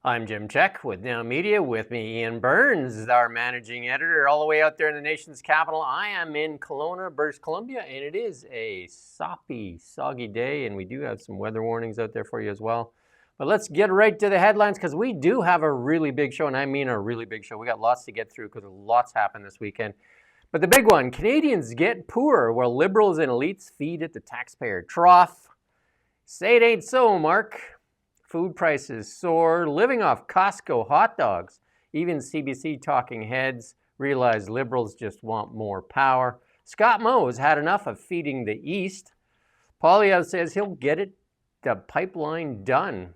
I'm Jim Check with Now Media. With me, Iain Burns, our managing editor, all the way out there in the nation's capital. I am in Kelowna, British Columbia, and it is a soppy, soggy day, and we do have some weather warnings out there for you as well. But let's get right to the headlines, because we do have a really big show, and I mean a really big show. We got lots to get through because lots happened this weekend. But the big one, Canadians get poorer while Liberals and elites feed at the taxpayer trough. Say it ain't so, Mark. Food prices soar, living off Costco hot dogs. Even CBC talking heads realize Liberals just want more power. Scott Moe has had enough of feeding the East. Poilievre says he'll get the pipeline done.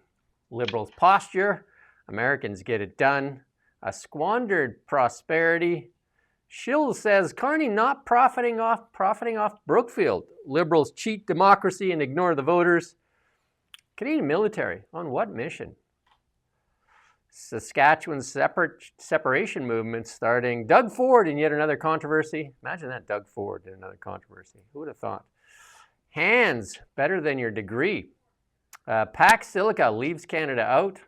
Liberals posture, Americans get it done. A squandered prosperity. Schill says Carney not profiting off Brookfield. Liberals cheat democracy and ignore the voters. Canadian military, on what mission? Saskatchewan's separation movement starting. Doug Ford in yet another controversy. Imagine that, Doug Ford in another controversy. Who would have thought? Hands, better than your degree. Pax Silica leaves Canada out.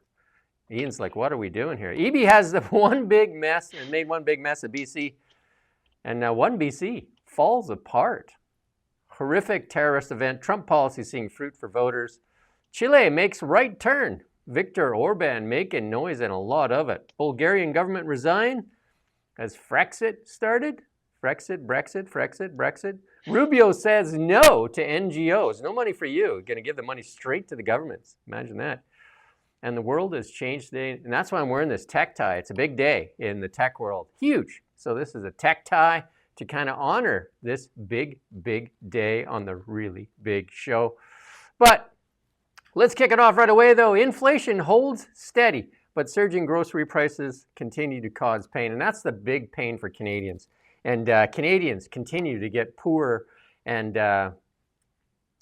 Ian's like, what are we doing here? EB has the one big mess and made one big mess of BC. And now one BC falls apart. Horrific terrorist event. Trump policy seeing fruit for voters. Chile makes right turn. Viktor Orban making noise and a lot of it. Bulgarian government resign. Has Frexit started? Brexit. Rubio says no to NGOs. No money for you. Going to give the money straight to the governments. Imagine that. And the world has changed today. And that's why I'm wearing this tech tie. It's a big day in the tech world. Huge. So this is a tech tie to kind of honor this big, big day on the really big show. But let's kick it off right away, though. Inflation holds steady, but surging grocery prices continue to cause pain, and that's the big pain for Canadians. And Canadians continue to get poorer, and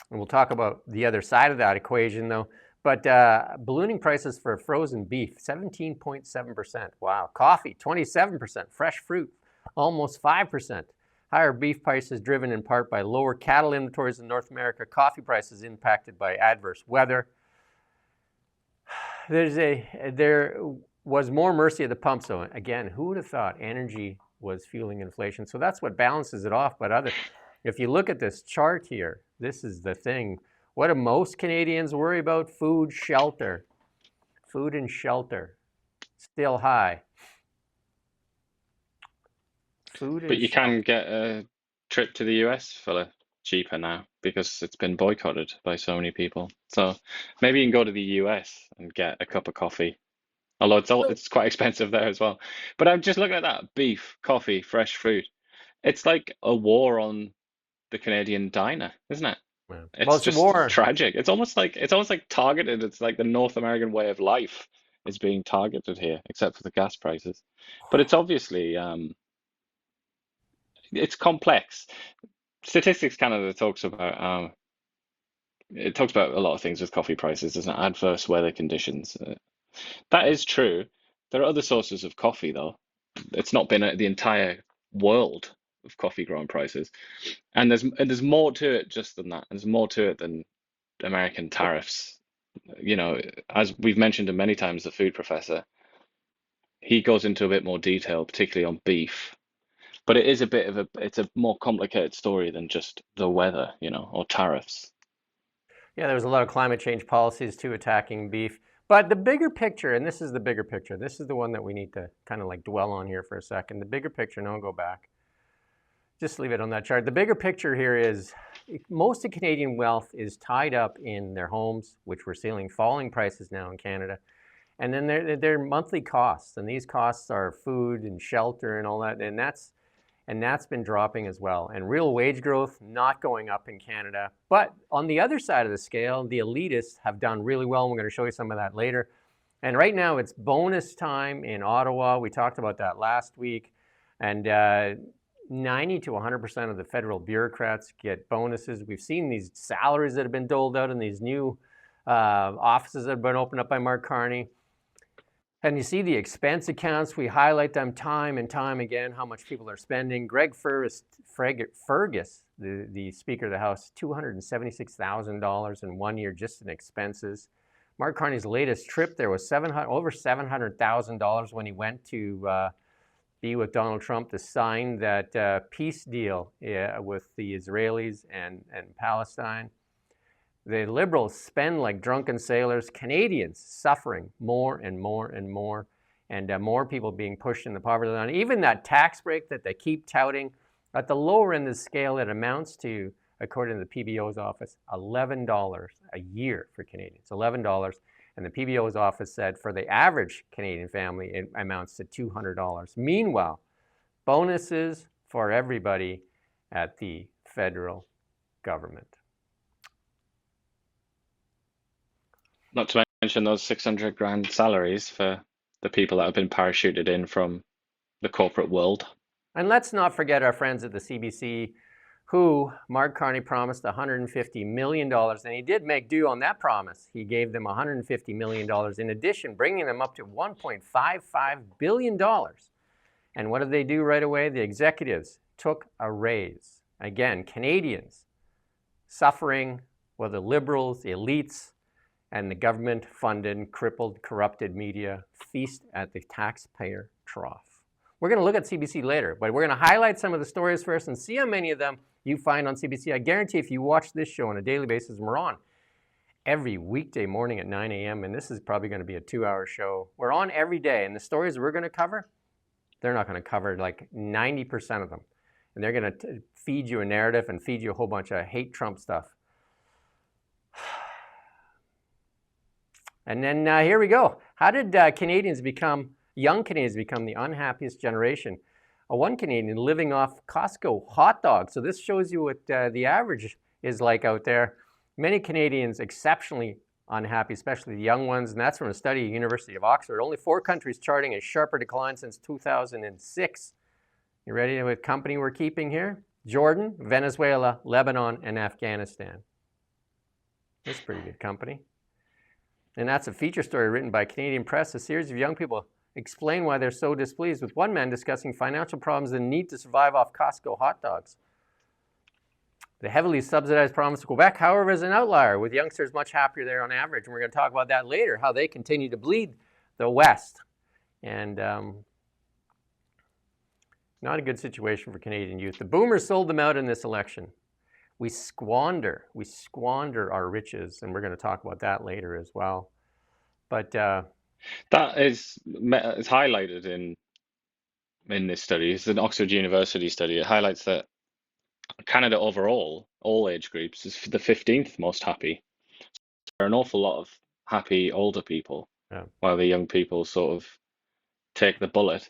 we'll talk about the other side of that equation, though. But ballooning prices for frozen beef, 17.7%. Wow. Coffee, 27%. Fresh fruit, almost 5%. Higher beef prices driven in part by lower cattle inventories in North America. Coffee prices impacted by adverse weather. There was more mercy at the pump. So again, who would have thought energy was fueling inflation? So that's what balances it off. But if you look at this chart here, this is the thing. What do most Canadians worry about? Food, shelter. Food and shelter. Still high. But you can get a trip to the US for cheaper now because it's been boycotted by so many people. So maybe you can go to the US and get a cup of coffee. Although it's quite expensive there as well. But I'm just looking at that beef, coffee, fresh fruit. It's like a war on the Canadian diner, isn't it? Well, It's it's a just war. tragic. It's almost like targeted. It's like the North American way of life is being targeted here, except for the gas prices. But it's obviously it's complex. Statistics Canada talks about a lot of things with coffee prices. There's an adverse weather conditions. That is true. There are other sources of coffee though. It's not been the entire world of coffee growing prices, and there's more to it just than that. There's more to it than American tariffs. As we've mentioned many times, the food professor, he goes into a bit more detail, particularly on beef. But it is it's a more complicated story than just the weather, or tariffs. Yeah, there was a lot of climate change policies too attacking beef. But the bigger picture, and this is the bigger picture, this is the one that we need to kind of like dwell on here for a second. The bigger picture, no, go back. Just leave it on that chart. The bigger picture here is most of Canadian wealth is tied up in their homes, which we're seeing falling prices now in Canada. And then their monthly costs, and these costs are food and shelter and all that, and that's been dropping as well. And real wage growth not going up in Canada. But on the other side of the scale, the elitists have done really well. And we're going to show you some of that later. And right now it's bonus time in Ottawa. We talked about that last week. And 90 to 100% of the federal bureaucrats get bonuses. We've seen these salaries that have been doled out in these new offices that have been opened up by Mark Carney. And you see the expense accounts. We highlight them time and time again, how much people are spending. Greg Fergus, the Speaker of the House, $276,000 in 1 year just in expenses. Mark Carney's latest trip there was over $700,000 when he went to be with Donald Trump to sign that peace deal with the Israelis and Palestine. The Liberals spend like drunken sailors. Canadians suffering more and more and more, and more people being pushed in the poverty line. Even that tax break that they keep touting, at the lower end of the scale, it amounts to, according to the PBO's office, $11 a year for Canadians. $11. And the PBO's office said for the average Canadian family, it amounts to $200. Meanwhile, bonuses for everybody at the federal government. Not to mention those 600 grand salaries for the people that have been parachuted in from the corporate world. And let's not forget our friends at the CBC, who Mark Carney promised $150 million, and he did make due on that promise. He gave them $150 million in addition, bringing them up to $1.55 billion. And what did they do right away? The executives took a raise. Again, Canadians suffering, well, the Liberals, the elites, and the government-funded, crippled, corrupted media feast at the taxpayer trough. We're going to look at CBC later, but we're going to highlight some of the stories first and see how many of them you find on CBC. I guarantee if you watch this show on a daily basis, we're on every weekday morning at 9 a.m., and this is probably going to be a 2-hour show. We're on every day, and the stories we're going to cover, they're not going to cover like 90% of them. And they're going to feed you a narrative and feed you a whole bunch of hate Trump stuff. And then here we go. How did young Canadians become the unhappiest generation? One Canadian living off Costco hot dogs. So this shows you what the average is like out there. Many Canadians exceptionally unhappy, especially the young ones, and that's from a study at the University of Oxford. Only 4 countries charting a sharper decline since 2006. You ready with company we're keeping here? Jordan, Venezuela, Lebanon, and Afghanistan. That's pretty good company. And that's a feature story written by Canadian Press. A series of young people explain why they're so displeased, with one man discussing financial problems and the need to survive off Costco hot dogs. The heavily subsidized province of Quebec, however, is an outlier, with youngsters much happier there on average. And we're going to talk about that later, how they continue to bleed the West. And not a good situation for Canadian youth. The boomers sold them out in this election. We squander our riches, and we're going to talk about that later as well. But that is highlighted in this study. It's an Oxford University study. It highlights that Canada overall, all age groups, is the 15th most happy. There are an awful lot of happy older people, while the young people sort of take the bullet.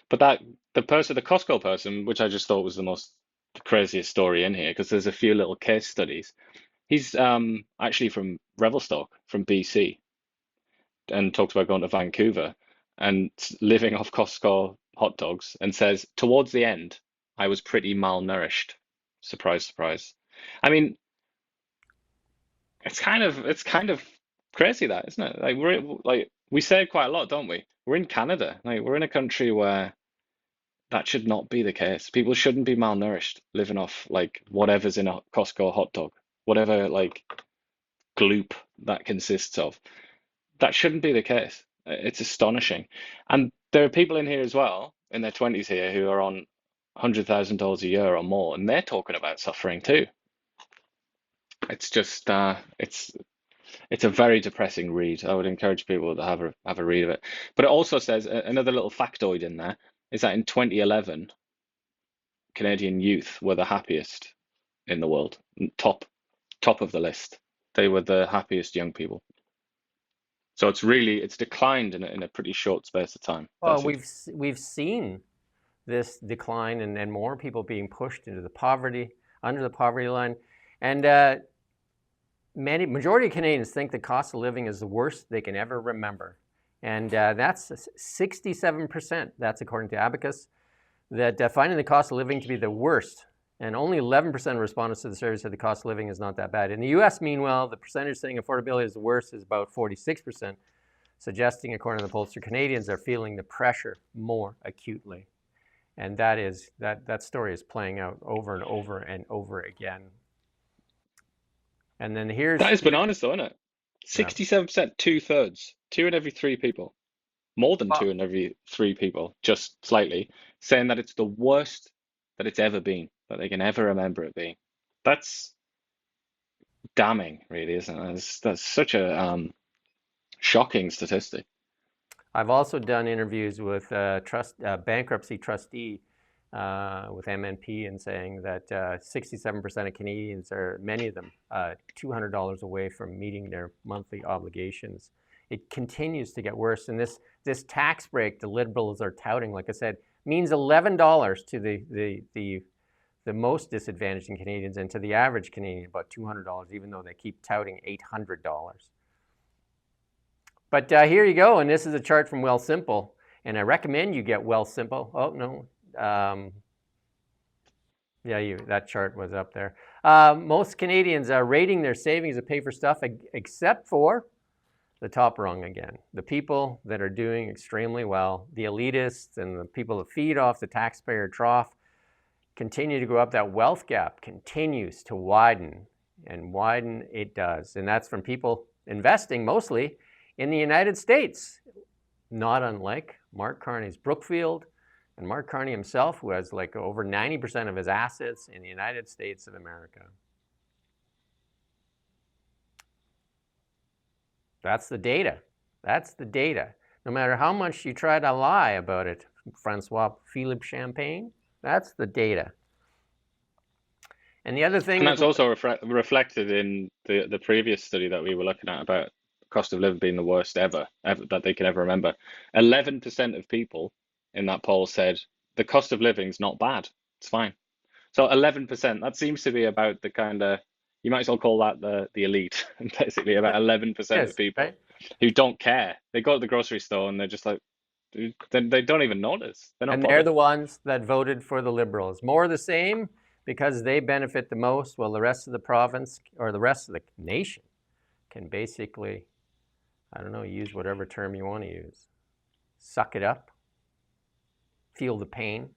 But the Costco person, which I just thought was the craziest story in here, because there's a few little case studies. He's actually from Revelstoke, from BC, and talks about going to Vancouver and living off Costco hot dogs, and says, towards the end, I was pretty malnourished. Surprise, surprise. I mean, it's kind of crazy, that, isn't it? Like we say it quite a lot, don't we? We're in Canada. Like, we're in a country where that should not be the case. People shouldn't be malnourished living off like whatever's in a Costco hot dog, whatever like gloop that consists of. That shouldn't be the case. It's astonishing. And there are people in here as well, in their 20s here, who are on $100,000 a year or more, and they're talking about suffering too. It's just it's a very depressing read. I would encourage people to have a read of it. But it also says another little factoid in there is that in 2011, Canadian youth were the happiest in the world, top of the list. They were the happiest young people. So it's declined in a pretty short space of time. Well, we've seen this decline and more people being pushed into under the poverty line, and majority of Canadians think the cost of living is the worst they can ever remember, and that's 67%. That's according to Abacus, that finding the cost of living to be the worst. And only 11% of respondents to the survey said the cost of living is not that bad. In the U.S., meanwhile, the percentage saying affordability is the worst is about 46%, suggesting, according to the pollster, Canadians are feeling the pressure more acutely. And that story is playing out over and over and over again. And then that is bananas, though, isn't it? Yeah. 67%, two-thirds, two in every three people, more than two Well, in every three people, just slightly, saying that it's the worst that it's ever been, that they can ever remember it being. That's damning, really, isn't it? That's such a shocking statistic. I've also done interviews with bankruptcy trustee with MNP and saying that 67% of Canadians are, many of them, $200 away from meeting their monthly obligations. It continues to get worse. And this tax break the Liberals are touting, like I said, means $11 to the most disadvantaged Canadians, and to the average Canadian, about $200, even though they keep touting $800. But here you go, and this is a chart from Wealthsimple, and I recommend you get Wealthsimple. Oh no, yeah, that chart was up there. Most Canadians are rating their savings to pay for stuff, except for the top rung again. The people that are doing extremely well, the elitists and the people that feed off the taxpayer trough, continue to go up. That wealth gap continues to widen, and widen it does. And that's from people investing mostly in the United States, not unlike Mark Carney's Brookfield and Mark Carney himself, who has like over 90% of his assets in the United States of America. That's the data. That's the data. No matter how much you try to lie about it, Francois Philippe Champagne, that's the data. And the other thing And is, that's also reflected in the previous study that we were looking at about cost of living being the worst ever that they can ever remember. 11% of people in that poll said the cost of living's not bad. It's fine. So 11%, that seems to be about the kind of, you might as well call that the elite, basically about 11% of yes, people right? who don't care. They go to the grocery store and they're just like, they don't even notice. They're not And they're bothered. the ones that voted for the Liberals. More of the same because they benefit the most, while the rest of the province or the rest of the nation can basically, I don't know, use whatever term you want to use. Suck it up, feel the pain,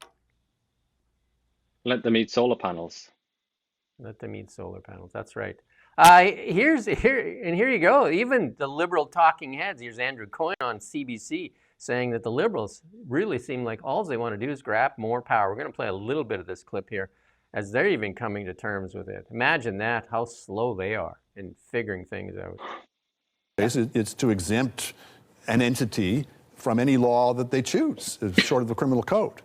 Let them eat solar panels. let them eat solar panels. That's right. Here you go. Even the Liberal talking heads. Here's Andrew Coyne on CBC saying that the Liberals really seem like all they want to do is grab more power. We're going to play a little bit of this clip here as they're even coming to terms with it. Imagine that, how slow they are in figuring things out. It's to exempt an entity from any law that they choose, short of the criminal code.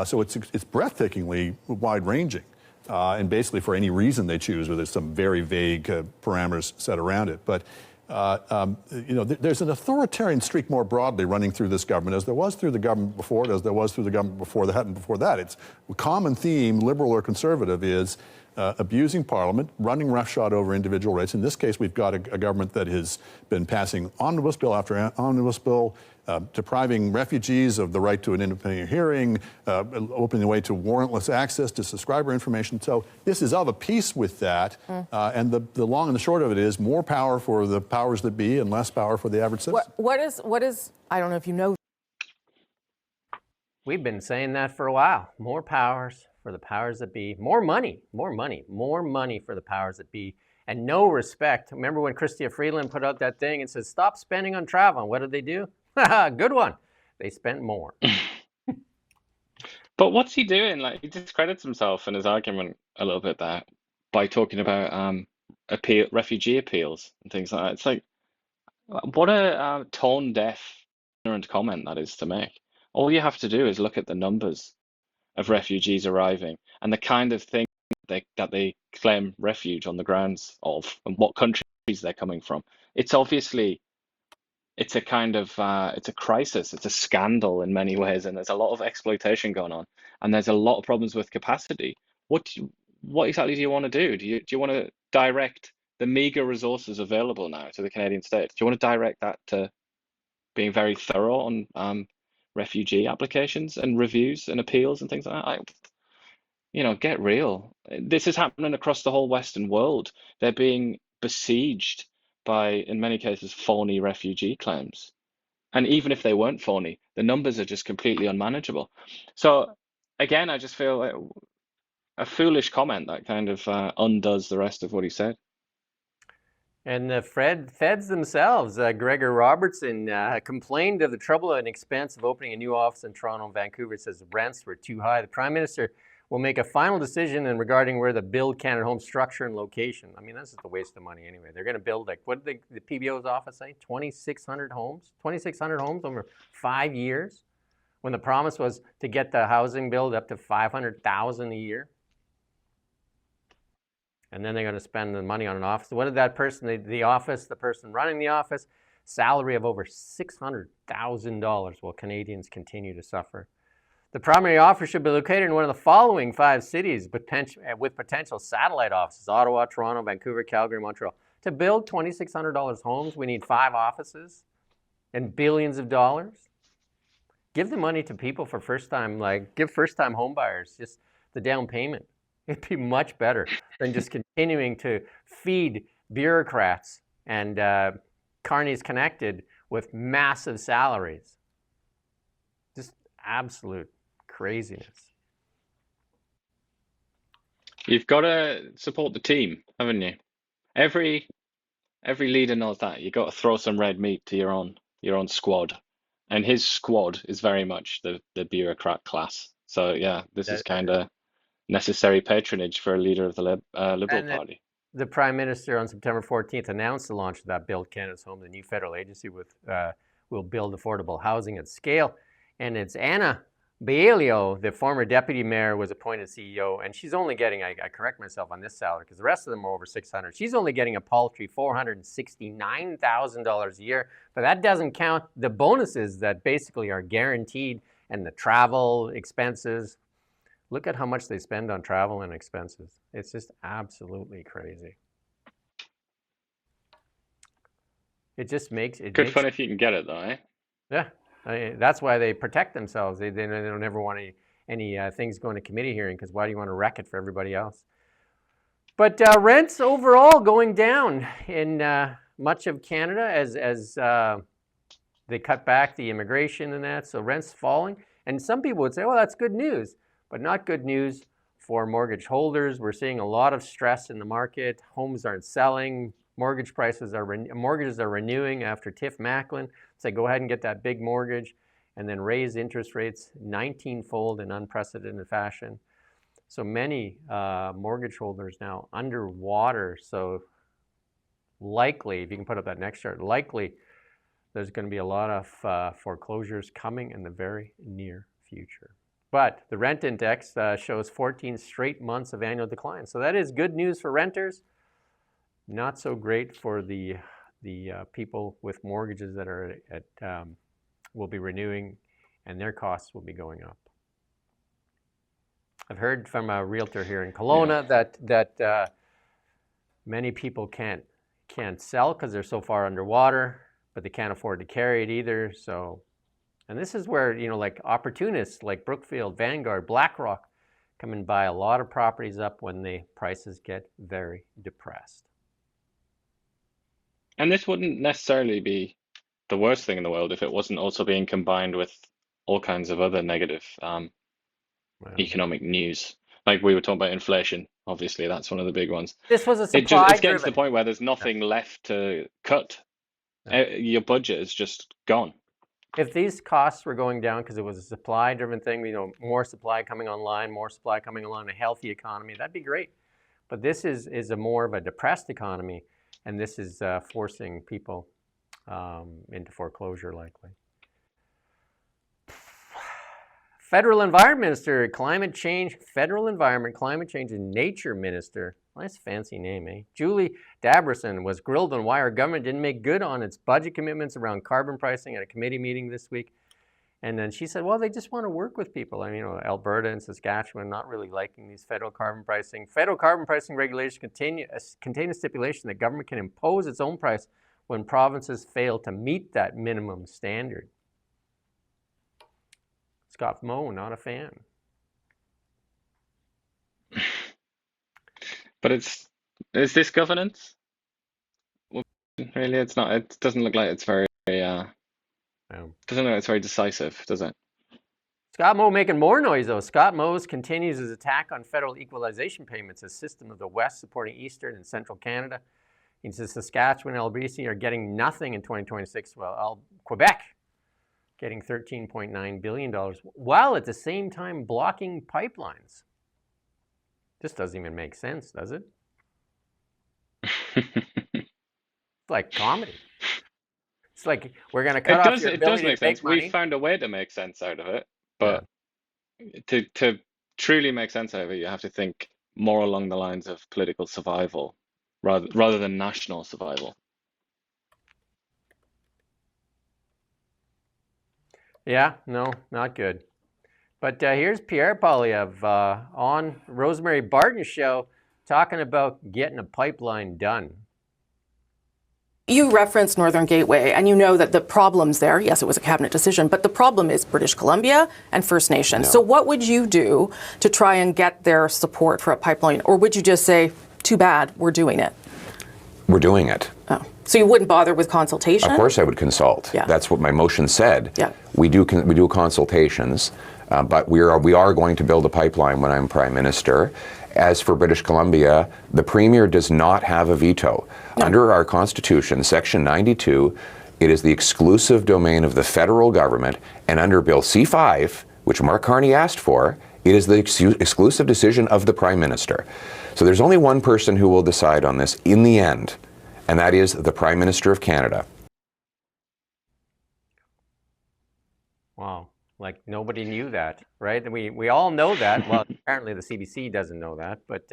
So it's breathtakingly wide-ranging, and basically for any reason they choose, where there's some very vague parameters set around it. But there's an authoritarian streak more broadly running through this government, as there was through the government before it, as there was through the government before that and before that. It's a common theme, liberal or conservative, is abusing Parliament, running roughshod over individual rights. In this case, we've got a government that has been passing omnibus bill after omnibus bill, depriving refugees of the right to an independent hearing, opening the way to warrantless access to subscriber information. So this is of a piece with that. And the long and the short of it is more power for the powers that be and less power for the average citizen. What is, I don't know if you know. We've been saying that for a while. More powers for the powers that be. More money for the powers that be. And no respect. Remember when Chrystia Freeland put out that thing and said, stop spending on travel? And what did they do? Good one. They spent more. But what's he doing? Like, he discredits himself in his argument a little bit there by talking about refugee appeals and things like that. It's like, what a tone deaf, ignorant comment that is to make. All you have to do is look at the numbers of refugees arriving and the kind of thing that they claim refuge on the grounds of, and what countries they're coming from. It's obviously, it's a kind of it's a crisis, it's a scandal in many ways, and there's a lot of exploitation going on, and there's a lot of problems with capacity. What exactly do you want to do? Do you want to direct the meager resources available now to the Canadian state? Do you want to direct that to being very thorough on refugee applications and reviews and appeals and things like that? Get real. This is happening across the whole Western world. They're being besieged by, in many cases, phony refugee claims. And even if they weren't phony, the numbers are just completely unmanageable. So again, I just feel like a foolish comment that kind of undoes the rest of what he said. And the feds themselves, Gregor Robertson, complained of the trouble and expense of opening a new office in Toronto and Vancouver. It says the rents were too high. The Prime Minister will make a final decision in regarding where to build Canada Home structure and location. I mean, that's just a waste of money anyway. They're going to build, like, what did the PBO's office say? 2,600 homes? 2,600 homes over 5 years? When the promise was to get the housing build up to 500,000 a year. And then they're going to spend the money on an office. What did that person, the person running the office, salary of over $600,000 while Canadians continue to suffer. The primary office should be located in one of the following 5 cities with potential satellite offices: Ottawa, Toronto, Vancouver, Calgary, Montreal. To build $2,600 homes, we need 5 offices and billions of dollars. Give the money to people for give first-time home buyers just the down payment. It'd be much better than just continuing to feed bureaucrats and carnies connected with massive salaries. Just absolute craziness. You've got to support the team, haven't you? Every leader knows that. You've got to throw some red meat to your own squad. And his squad is very much the bureaucrat class. So yeah, this is kind of necessary patronage for a leader of the Liberal Party. The Prime Minister on September 14th announced the launch of that Build Canada's Home, the new federal agency will build affordable housing at scale. And it's Anna Bailio, the former deputy mayor, was appointed CEO, and she's only getting, I correct myself on this salary because the rest of them are over 600. She's only getting a paltry $469,000 a year, but that doesn't count the bonuses that basically are guaranteed and the travel expenses. Look at how much they spend on travel and expenses. It's just absolutely crazy. It just makes it good fun if you can get it, though, eh? Yeah, that's why they protect themselves. They don't ever want any things going to committee hearing, because why do you want to wreck it for everybody else? But rents overall going down in much of Canada as they cut back the immigration and that. So rents falling, and some people would say, well, that's good news. But not good news for mortgage holders. We're seeing a lot of stress in the market. Homes aren't selling. Mortgages are renewing after Tiff Macklin said, go ahead and get that big mortgage, and then raise interest rates 19-fold in unprecedented fashion. So many mortgage holders now underwater. So likely, if you can put up that next chart, likely there's going to be a lot of foreclosures coming in the very near future. But the rent index shows 14 straight months of annual decline. So that is good news for renters. Not so great for the people with mortgages that are will be renewing, and their costs will be going up. I've heard from a realtor here in Kelowna that many people can't sell because they're so far underwater, but they can't afford to carry it either. So. And this is where, like opportunists like Brookfield, Vanguard, BlackRock come and buy a lot of properties up when the prices get very depressed. And this wouldn't necessarily be the worst thing in the world if it wasn't also being combined with all kinds of other negative economic news. Like we were talking about inflation, obviously, that's one of the big ones. This was a supply it's getting to the point where there's nothing left to cut. Your budget is just gone. If these costs were going down because it was a supply-driven thing, more supply coming online, a healthy economy, that'd be great. But this is a more of a depressed economy, and this is forcing people into foreclosure likely. Federal Environment Minister, Federal Environment, Climate Change and Nature Minister, nice fancy name, eh? Julie Daberson was grilled on why our government didn't make good on its budget commitments around carbon pricing at a committee meeting this week. And then she said, well, they just want to work with people. I mean, Alberta and Saskatchewan not really liking these federal carbon pricing. Federal carbon pricing regulations contain a stipulation that government can impose its own price when provinces fail to meet that minimum standard. Scott Moe, not a fan. But is this governance? Well, really, it's not. It doesn't look like it's very. Doesn't look like it's very decisive, does it? Scott Moe making more noise, though. Scott Moe continues his attack on federal equalization payments, a system of the West supporting Eastern and Central Canada. He says Saskatchewan and BC are getting nothing in 2026, while Quebec getting $13.9 billion, while at the same time blocking pipelines. This doesn't even make sense, does it? It's like comedy. It's like, we're going to cut off your It does ability to make sense. make We've money. found a way to make sense out of it, Yeah. but to truly make sense out of it, you have to think more along the lines of political survival rather than national survival. Yeah, no, not good. But here's Pierre Poilievre on Rosemary Barton's show talking about getting a pipeline done. You referenced Northern Gateway, and you know that the problems there, yes, it was a cabinet decision, but the problem is British Columbia and First Nations. So what would you do to try and get their support for a pipeline? Or would you just say, too bad, we're doing it? We're doing it. Oh. So you wouldn't bother with consultation? Of course I would consult. Yeah. That's what my motion said. Yeah. We do consultations, but we are going to build a pipeline when I'm Prime Minister. As for British Columbia, the Premier does not have a veto. No. Under our Constitution, Section 92, it is the exclusive domain of the federal government, and under Bill C-5, which Mark Carney asked for, it is the exclusive decision of the Prime Minister. So there's only one person who will decide on this in the end, and that is the Prime Minister of Canada. Wow. Like nobody knew that, right? We all know that. Well, apparently the CBC doesn't know that, but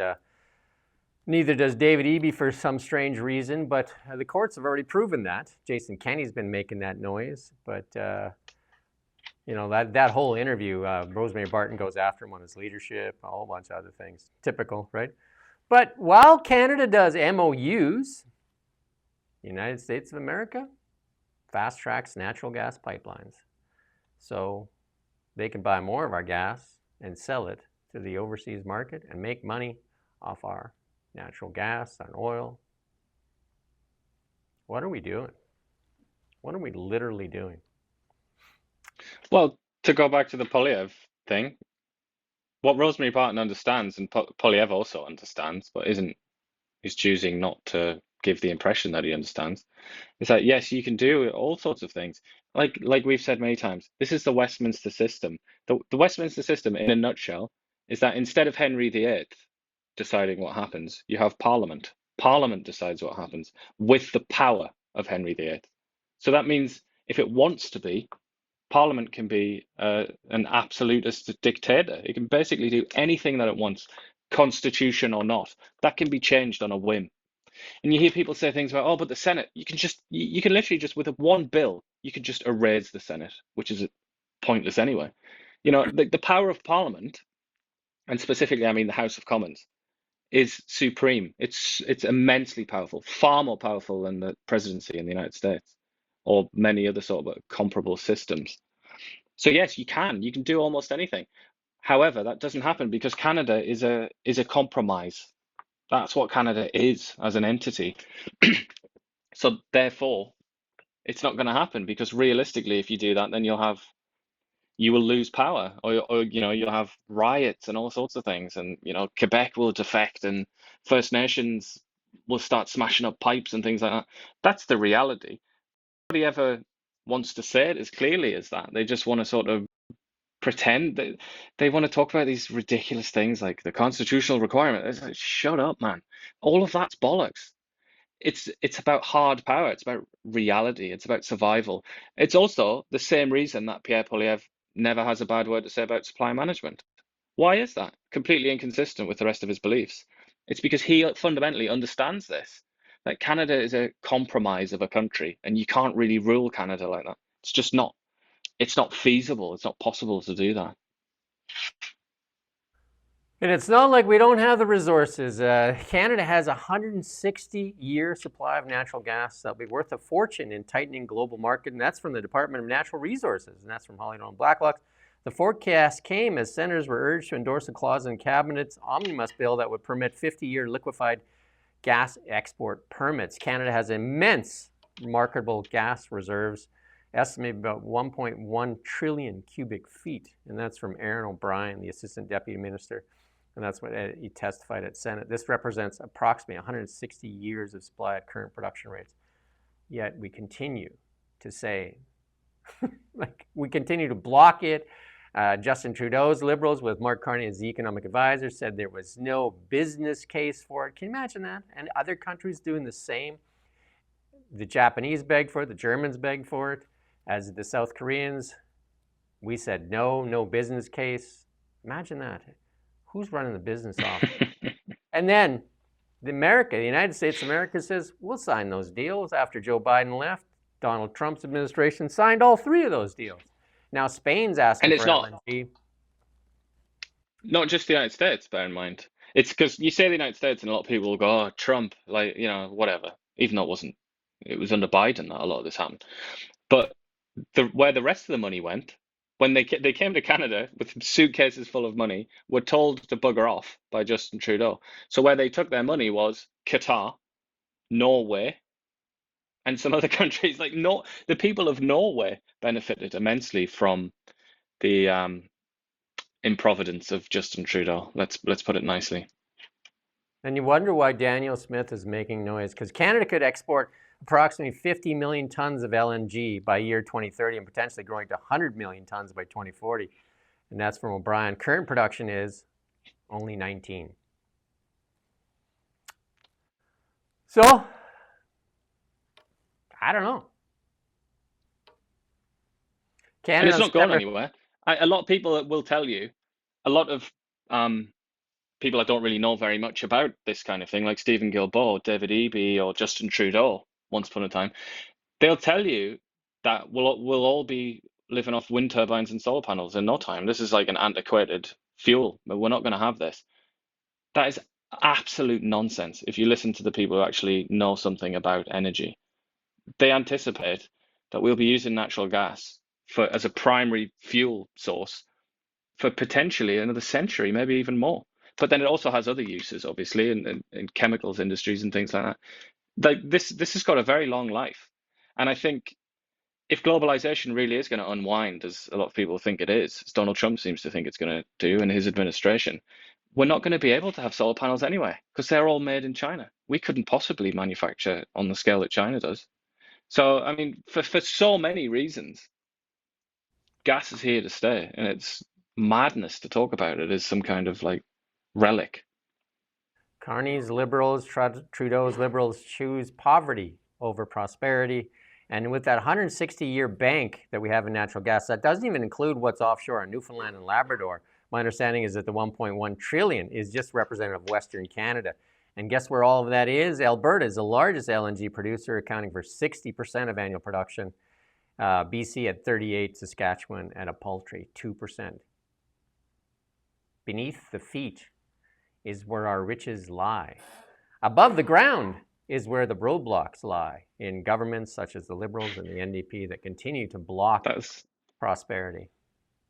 neither does David Eby for some strange reason. But the courts have already proven that. Jason Kenney's been making that noise, but you know, that whole interview, Rosemary Barton goes after him on his leadership, a whole bunch of other things. Typical, right? But while Canada does MOUs, the United States of America fast tracks natural gas pipelines. So they can buy more of our gas and sell it to the overseas market and make money off our natural gas and oil. What are we doing? What are we literally doing? Well, to go back to the Poilievre thing, what Rosemary Barton understands, and Poilievre also understands, but is choosing not to give the impression that he understands, is that yes, you can do all sorts of things. Like we've said many times, this is the Westminster system. The Westminster system, in a nutshell, is that instead of Henry VIII deciding what happens, you have Parliament. Parliament decides what happens with the power of Henry VIII. So that means if it wants to be, Parliament can be an absolutist dictator. It can basically do anything that it wants, constitution or not. That can be changed on a whim. And you hear people say things about, oh, but the Senate, you can literally just, with one bill, you could just erase the Senate, which is pointless anyway. You know, the power of Parliament, and specifically, I mean, the House of Commons, is supreme. It's immensely powerful, far more powerful than the presidency in the United States or many other sort of comparable systems. So yes, you can do almost anything. However, that doesn't happen because Canada is a compromise. That's what Canada is as an entity. So therefore, it's not going to happen because realistically, if you do that, then you will lose power, or you know, you'll have riots and all sorts of things, and you know, Quebec will defect, and First Nations will start smashing up pipes and things like that. That's the reality. Nobody ever wants to say it as clearly as that. They just want to sort of pretend that they want to talk about these ridiculous things like the constitutional requirement. It's like, shut up, man. All of that's bollocks. It's about hard power. It's about reality. It's about survival. It's also the same reason that Pierre Poilievre never has a bad word to say about supply management. Why is that? Completely inconsistent with the rest of his beliefs. It's because he fundamentally understands this. That Canada is a compromise of a country, and you can't really rule Canada like that. It's just not. It's not feasible. It's not possible to do that. And it's not like we don't have the resources. Canada has a 160-year supply of natural gas that'll be worth a fortune in tightening global market, and that's from the Department of Natural Resources, and that's from Holly Nolan Blacklock. The forecast came as senators were urged to endorse a clause in Cabinet's omnibus bill that would permit 50-year liquefied gas export permits. Canada has immense marketable gas reserves, estimated about 1.1 trillion cubic feet, and that's from Aaron O'Brien, the Assistant Deputy Minister And that's what he testified at Senate. This represents approximately 160 years of supply at current production rates. Yet we continue to say, like, we continue to block it. Justin Trudeau's Liberals, with Mark Carney as the economic advisor, said there was no business case for it. Can you imagine that? And other countries doing the same. The Japanese begged for it. The Germans begged for it. As the South Koreans, we said no business case. Imagine that. Who's running the business off? And then the United States of America says, we'll sign those deals. After Joe Biden left, Donald Trump's administration signed all 3 of those deals. Now Spain's asking for LNG. Not just the United States, bear in mind. It's because you say the United States and a lot of people will go, oh, Trump, like, you know, whatever. Even though it was under Biden that a lot of this happened. But where the rest of the money went, when they came to Canada with suitcases full of money, were told to bugger off by Justin Trudeau. So where they took their money was Qatar, Norway, and some other countries. Like, the people of Norway benefited immensely from the improvidence of Justin Trudeau. Let's put it nicely. And you wonder why Daniel Smith is making noise, because Canada could export approximately 50 million tons of LNG by year 2030 and potentially growing to 100 million tons by 2040. And that's from O'Brien. Current production is only 19. So, I don't know. And it's not going anywhere. A lot of people will tell you, a lot of people I don't really know very much about this kind of thing, like Stephen Guilbeault, David Eby, or Justin Trudeau, once upon a time, they'll tell you that we'll all be living off wind turbines and solar panels in no time. This is like an antiquated fuel, but we're not going to have this. That is absolute nonsense. If you listen to the people who actually know something about energy, they anticipate that we'll be using natural gas as a primary fuel source for potentially another century, maybe even more. But then it also has other uses, obviously, in chemicals industries and things like that. Like this has got a very long life. And I think if globalization really is going to unwind, as a lot of people think it is, as Donald Trump seems to think it's going to do in his administration, we're not going to be able to have solar panels anyway, because they're all made in China. We couldn't possibly manufacture on the scale that China does. So, I mean, for so many reasons, gas is here to stay, and it's madness to talk about it as some kind of like relic. Carney's Liberals, Trudeau's Liberals choose poverty over prosperity. And with that 160-year bank that we have in natural gas, that doesn't even include what's offshore in Newfoundland and Labrador. My understanding is that the 1.1 trillion is just representative of Western Canada. And guess where all of that is? Alberta is the largest LNG producer, accounting for 60% of annual production. BC at 38%, Saskatchewan at a paltry 2%. Beneath the feet is where our riches lie. Above the ground is where the roadblocks lie in governments such as the Liberals and the NDP that continue to block prosperity.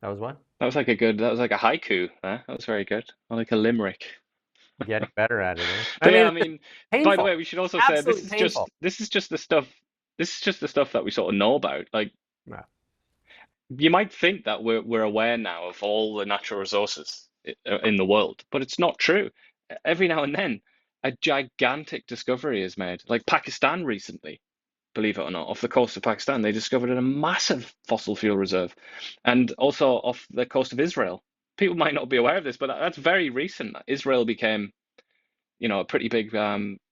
That was what? That was like a haiku. That was very good. Or like a limerick. Getting better at it. Eh? But I mean, painful. By the way, we should also say this is just the stuff that we sort of know about. Like, yeah. You might think that we're aware now of all the natural resources in the world, but it's not true. Every now and then, a gigantic discovery is made. Like Pakistan recently, believe it or not, off the coast of Pakistan, they discovered a massive fossil fuel reserve, and also off the coast of Israel. People might not be aware of this, but that's very recent. Israel became, a pretty big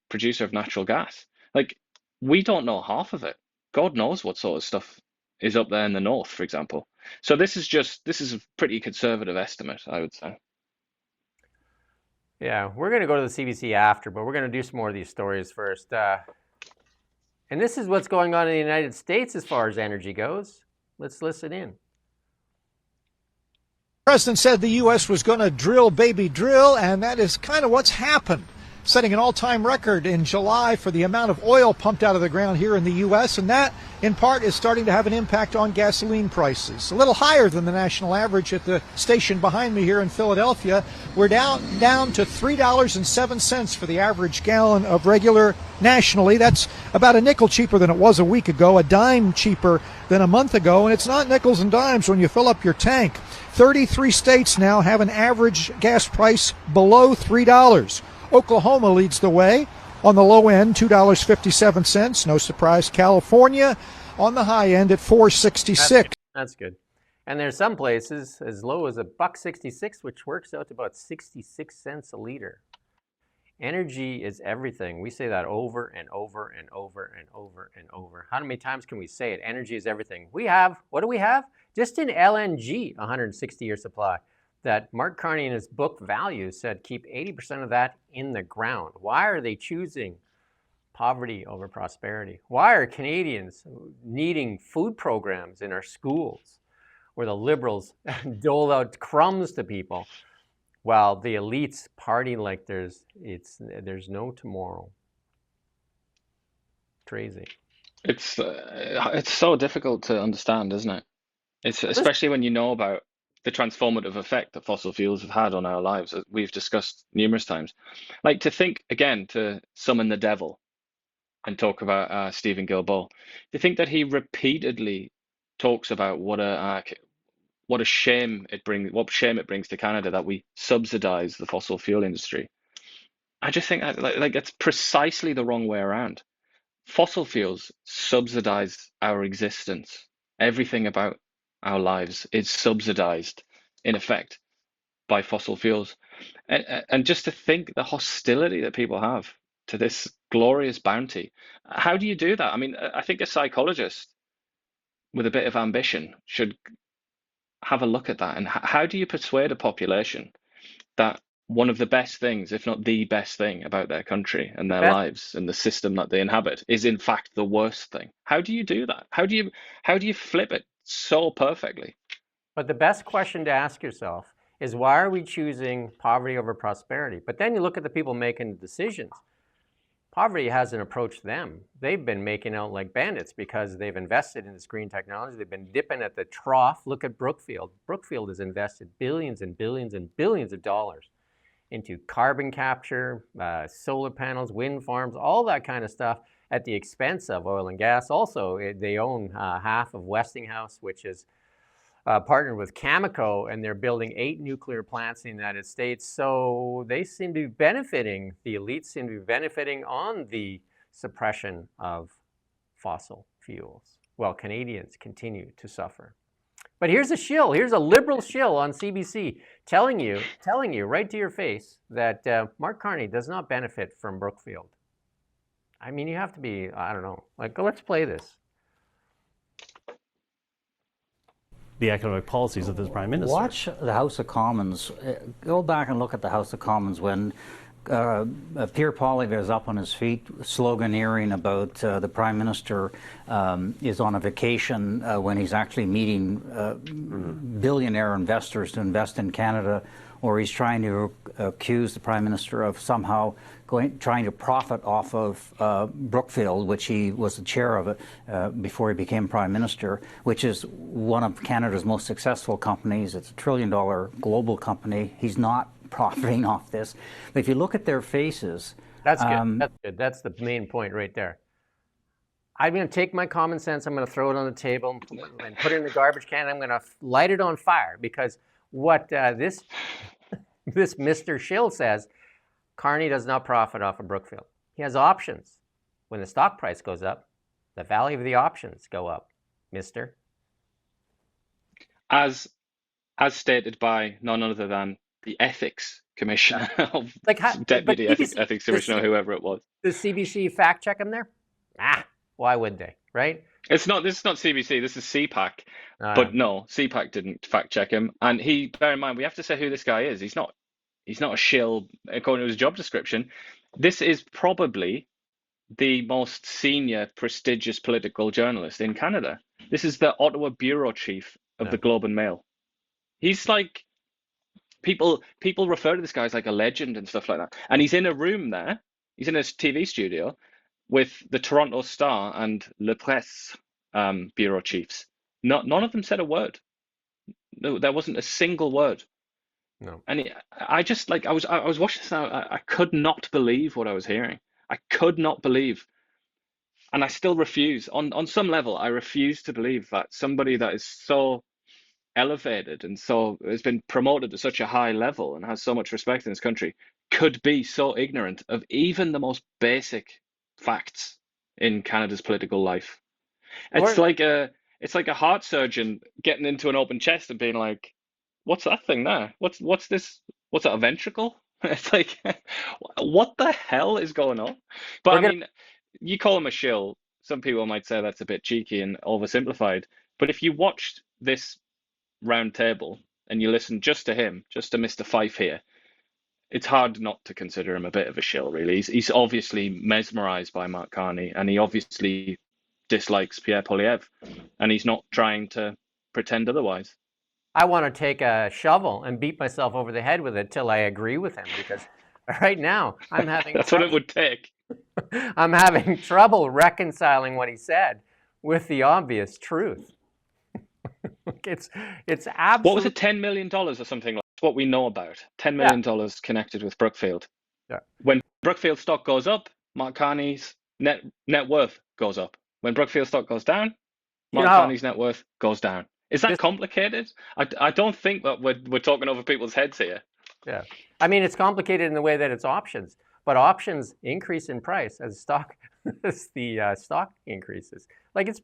producer of natural gas. Like, we don't know half of it. God knows what sort of stuff is up there in the north, for example. So this is a pretty conservative estimate, I would say. Yeah, we're going to go to the CBC after, but we're going to do some more of these stories first. And this is what's going on in the United States as far as energy goes. Let's listen in. The president said the U.S. was going to drill, baby, drill, and that is kind of what's happened. setting an all-time record in July for the amount of oil pumped out of the ground here in the U.S., and that, in part, is starting to have an impact on gasoline prices. A little higher than the national average at the station behind me here in Philadelphia. We're down to $3.07 for the average gallon of regular nationally. That's about a nickel cheaper than it was a week ago, a dime cheaper than a month ago, and it's not nickels and dimes when you fill up your tank. 33 states now have an average gas price below $3. Oklahoma leads the way on the low end, $2.57. No surprise, California on the high end at $4.66. That's good. And there's some places as low as $1.66, which works out to about 66 cents a liter. Energy is everything. We say that over and over and over and over and over. How many times can we say it? Energy is everything. We have, what do we have? Just in LNG, 160-year supply. That Mark Carney in his book Value said keep 80% of that in the ground. Why are they choosing poverty over prosperity? Why are Canadians needing food programs in our schools where the Liberals dole out crumbs to people while the elites party like there's no tomorrow? Crazy. It's so difficult to understand, isn't it? It's especially when you know about the transformative effect that fossil fuels have had on our lives, as we've discussed numerous times. Like, to think, again, to summon the devil and talk about Stephen Gilboa, to think that he repeatedly talks about what a shame it brings, to Canada that we subsidize the fossil fuel industry. I just think like it's precisely the wrong way around. Fossil fuels subsidize our existence. Everything about our lives is subsidized, in effect, by fossil fuels. And just to think the hostility that people have to this glorious bounty. How do you do that? I mean, I think a psychologist with a bit of ambition should have a look at that. And how do you persuade a population that one of the best things, if not the best thing about their country and their lives and the system that they inhabit is in fact the worst thing? How do you do that? How do you flip it so perfectly? But the best question to ask yourself is, why are we choosing poverty over prosperity? But then you look at the people making the decisions. Poverty hasn't approached them. They've been making out like bandits because they've invested in this green technology. They've been dipping at the trough. Look at Brookfield. Brookfield has invested billions and billions and billions of dollars into carbon capture, solar panels, wind farms, all that kind of stuff at the expense of oil and gas. Also, they own half of Westinghouse, which is partnered with Cameco, and they're building 8 nuclear plants in the United States. So they seem to be benefiting, the elites seem to be benefiting on the suppression of fossil fuels, while Canadians continue to suffer. But here's a shill, here's a liberal shill on CBC telling you right to your face that Mark Carney does not benefit from Brookfield. I mean, you have to be, I don't know, like, let's play this. The economic policies of this Prime Minister. Watch the House of Commons. Go back and look at the House of Commons when Pierre Poilievre is up on his feet sloganeering about the Prime Minister is on a vacation when he's actually meeting billionaire investors to invest in Canada, or he's trying to accuse the Prime Minister of somehow trying to profit off of Brookfield, which he was the chair of it before he became Prime Minister, which is one of Canada's most successful companies. It's a $1 trillion global company. He's not profiting off this. But if you look at their faces... That's good. That's good. That's the main point right there. I'm going to take my common sense, I'm going to throw it on the table and put it in the garbage can, and I'm going to light it on fire, because what this Mr. Schill says, Carney does not profit off of Brookfield. He has options. When the stock price goes up, the value of the options go up, mister. As stated by none other than the Ethics Commissioner, Deputy Ethics Commissioner, whoever it was. Does CBC fact check him there? Why would they, right? This is not CBC, this is CPAC. But no, CPAC didn't fact check him. And bear in mind, we have to say who this guy is. He's not a shill according to his job description. This is probably the most senior, prestigious political journalist in Canada. This is the Ottawa bureau chief of the Globe and Mail. He's like People refer to this guy as like a legend and stuff like that. And he's in a room there. He's in a TV studio with the Toronto Star and Le Presse bureau chiefs. None of them said a word. No, there wasn't a single word. No. And I just like I was watching this now. I could not believe what I was hearing. I could not believe, and I still refuse. On some level, I refuse to believe that somebody that is so elevated and so has been promoted to such a high level and has so much respect in this country could be so ignorant of even the most basic facts in Canada's political life. It's like a heart surgeon getting into an open chest and being like, "What's that thing there? What's this? What's that, a ventricle?" It's like, what the hell is going on? But I mean, you call him a shill. Some people might say that's a bit cheeky and oversimplified. But if you watched this round table and you listen just to him, just to Mr. Fife here, it's hard not to consider him a bit of a shill, really. He's obviously mesmerized by Mark Carney, and he obviously dislikes Pierre Poilievre, and he's not trying to pretend otherwise. I want to take a shovel and beat myself over the head with it till I agree with him, because right now I'm having That's what it would take. I'm having trouble reconciling what he said with the obvious truth. It's absolutely. What was it, $10 million or something? That's what we know about. $10 million connected with Brookfield. Yeah. When Brookfield stock goes up, Mark Carney's net worth goes up. When Brookfield stock goes down, Mark Carney's net worth goes down. Is that complicated? I don't think that we're talking over people's heads here. Yeah, I mean, it's complicated in the way that it's options, but options increase in price as stock as the stock increases. Like it's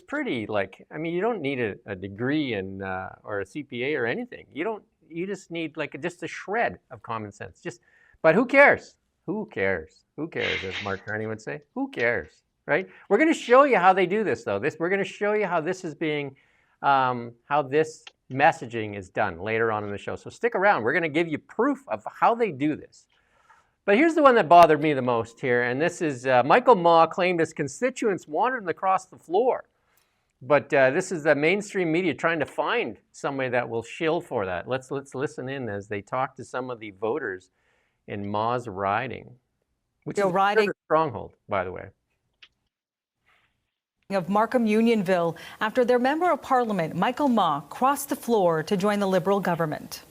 pretty like, I mean, you don't need a degree in or a CPA or anything. You just need like just a shred of common sense. But who cares? Who cares? Who cares? As Mark Carney would say, who cares, right? We're going to show you how they do this, though. We're going to show you how this is being, how this messaging is done later on in the show. So stick around. We're going to give you proof of how they do this. But here's the one that bothered me the most here, and this is Michael Ma claimed his constituents wanted him across the floor. But this is the mainstream media trying to find somebody that will shill for that. Let's listen in as they talk to some of the voters in Ma's riding, which is a stronghold, by the way. Of Markham Unionville after their member of parliament, Michael Ma, crossed the floor to join the Liberal government.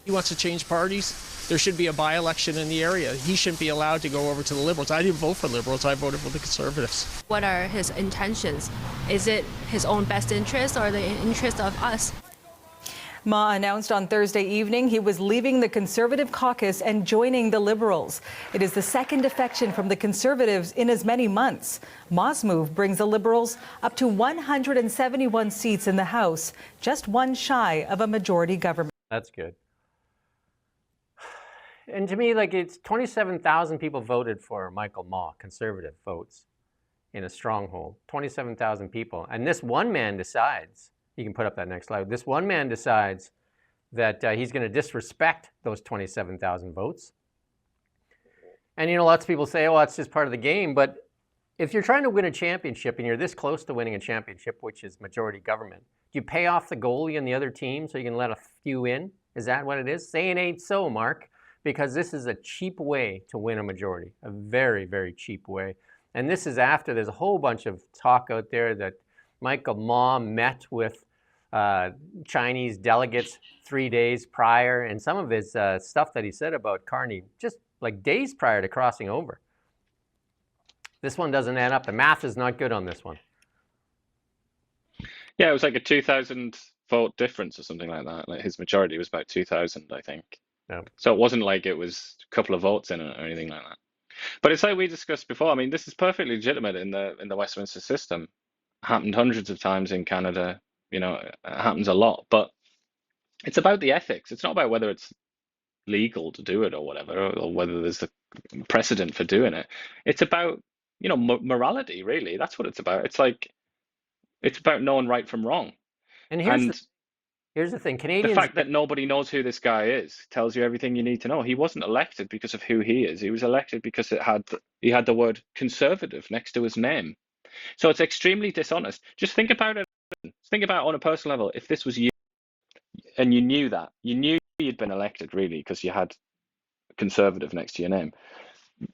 He wants to change parties. There should be a by-election in the area. He shouldn't be allowed to go over to the Liberals. I didn't vote for Liberals. I voted for the Conservatives. What are his intentions? Is it his own best interest or the interest of us? Ma announced on Thursday evening he was leaving the Conservative caucus and joining the Liberals. It is the second defection from the Conservatives in as many months. Ma's move brings the Liberals up to 171 seats in the House, just one shy of a majority government. That's good. And to me, like, it's 27,000 people voted for Michael Ma, Conservative votes, in a stronghold. 27,000 people. And this one man decides, you can put up that next slide, this one man decides that he's going to disrespect those 27,000 votes. And, you know, lots of people say, oh, it's just part of the game. But if you're trying to win a championship and you're this close to winning a championship, which is majority government, do you pay off the goalie and the other team so you can let a few in? Is that what it is? Say it ain't so, Mark. Because this is a cheap way to win a majority, a very, very cheap way. And this is after there's a whole bunch of talk out there that Michael Ma met with Chinese delegates 3 days prior, and some of his stuff that he said about Carney just like days prior to crossing over. This one doesn't add up. The math is not good on this one. Yeah, it was like a 2,000 vote difference or something like that. Like his majority was about 2,000, I think. Yeah. So it wasn't like it was a couple of votes in it or anything like that. But it's like we discussed before. I mean, this is perfectly legitimate in the Westminster system. Happened hundreds of times in Canada. You know, it happens a lot. But it's about the ethics. It's not about whether it's legal to do it or whatever, or whether there's a precedent for doing it. It's about, you know, morality, really. That's what it's about. It's like, it's about knowing right from wrong. And here's the thing, Canadians... The fact that nobody knows who this guy is tells you everything you need to know. He wasn't elected because of who he is. He was elected because he had the word conservative next to his name. So it's extremely dishonest. Just think about it. Think about it on a personal level. If this was you and you knew that, you knew you'd been elected, really, because you had Conservative next to your name.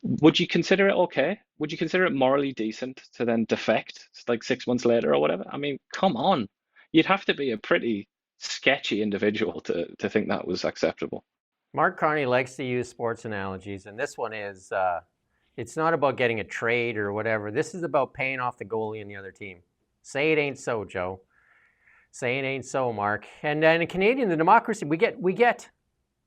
Would you consider it okay? Would you consider it morally decent to then defect like 6 months later or whatever? I mean, come on. You'd have to be a pretty sketchy individual to think that was acceptable. Mark Carney likes to use sports analogies, and this one is, it's not about getting a trade or whatever. This is about paying off the goalie in the other team. Say it ain't so, Joe. Say it ain't so, Mark. And then in Canadian, the democracy, we get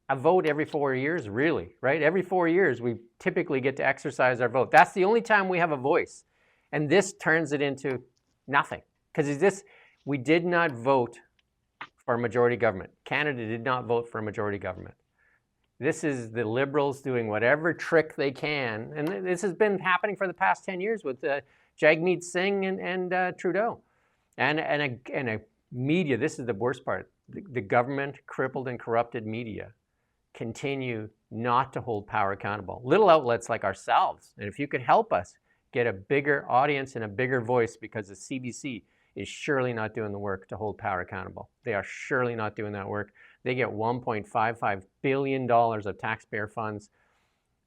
a vote every 4 years, really, right? Every 4 years, we typically get to exercise our vote. That's the only time we have a voice. And this turns it into nothing. Because we did not vote for a majority government. Canada did not vote for a majority government. This is the Liberals doing whatever trick they can. And this has been happening for the past 10 years with Jagmeet Singh and Trudeau. And a media, this is the worst part, the government crippled and corrupted media continue not to hold power accountable. Little outlets like ourselves, and if you could help us get a bigger audience and a bigger voice, because the CBC is surely not doing the work to hold power accountable. They are surely not doing that work. They get $1.55 billion of taxpayer funds.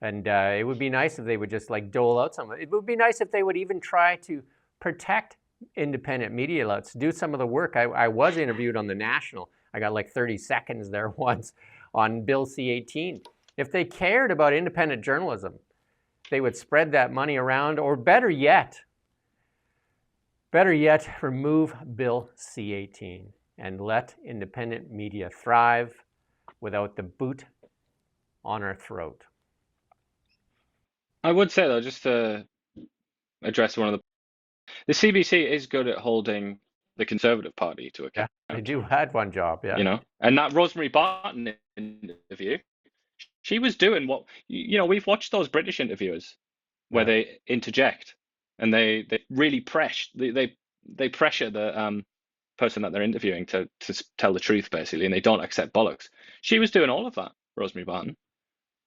And it would be nice if they would just like dole out some of it. It would be nice if they would even try to protect independent media outlets, do some of the work. I was interviewed on The National. I got like 30 seconds there once on Bill C-18. If they cared about independent journalism, they would spread that money around, or better yet, remove Bill C-18 and let independent media thrive without the boot on our throat. I would say, though, just to address one of the CBC is good at holding the Conservative Party to account. Yeah, they do had one job, yeah. You know, and that Rosemary Barton interview, she was doing what, you know, we've watched those British interviewers where they interject and they really pressure the person that they're interviewing to tell the truth, basically, and they don't accept bollocks. She was doing all of that, Rosemary Barton.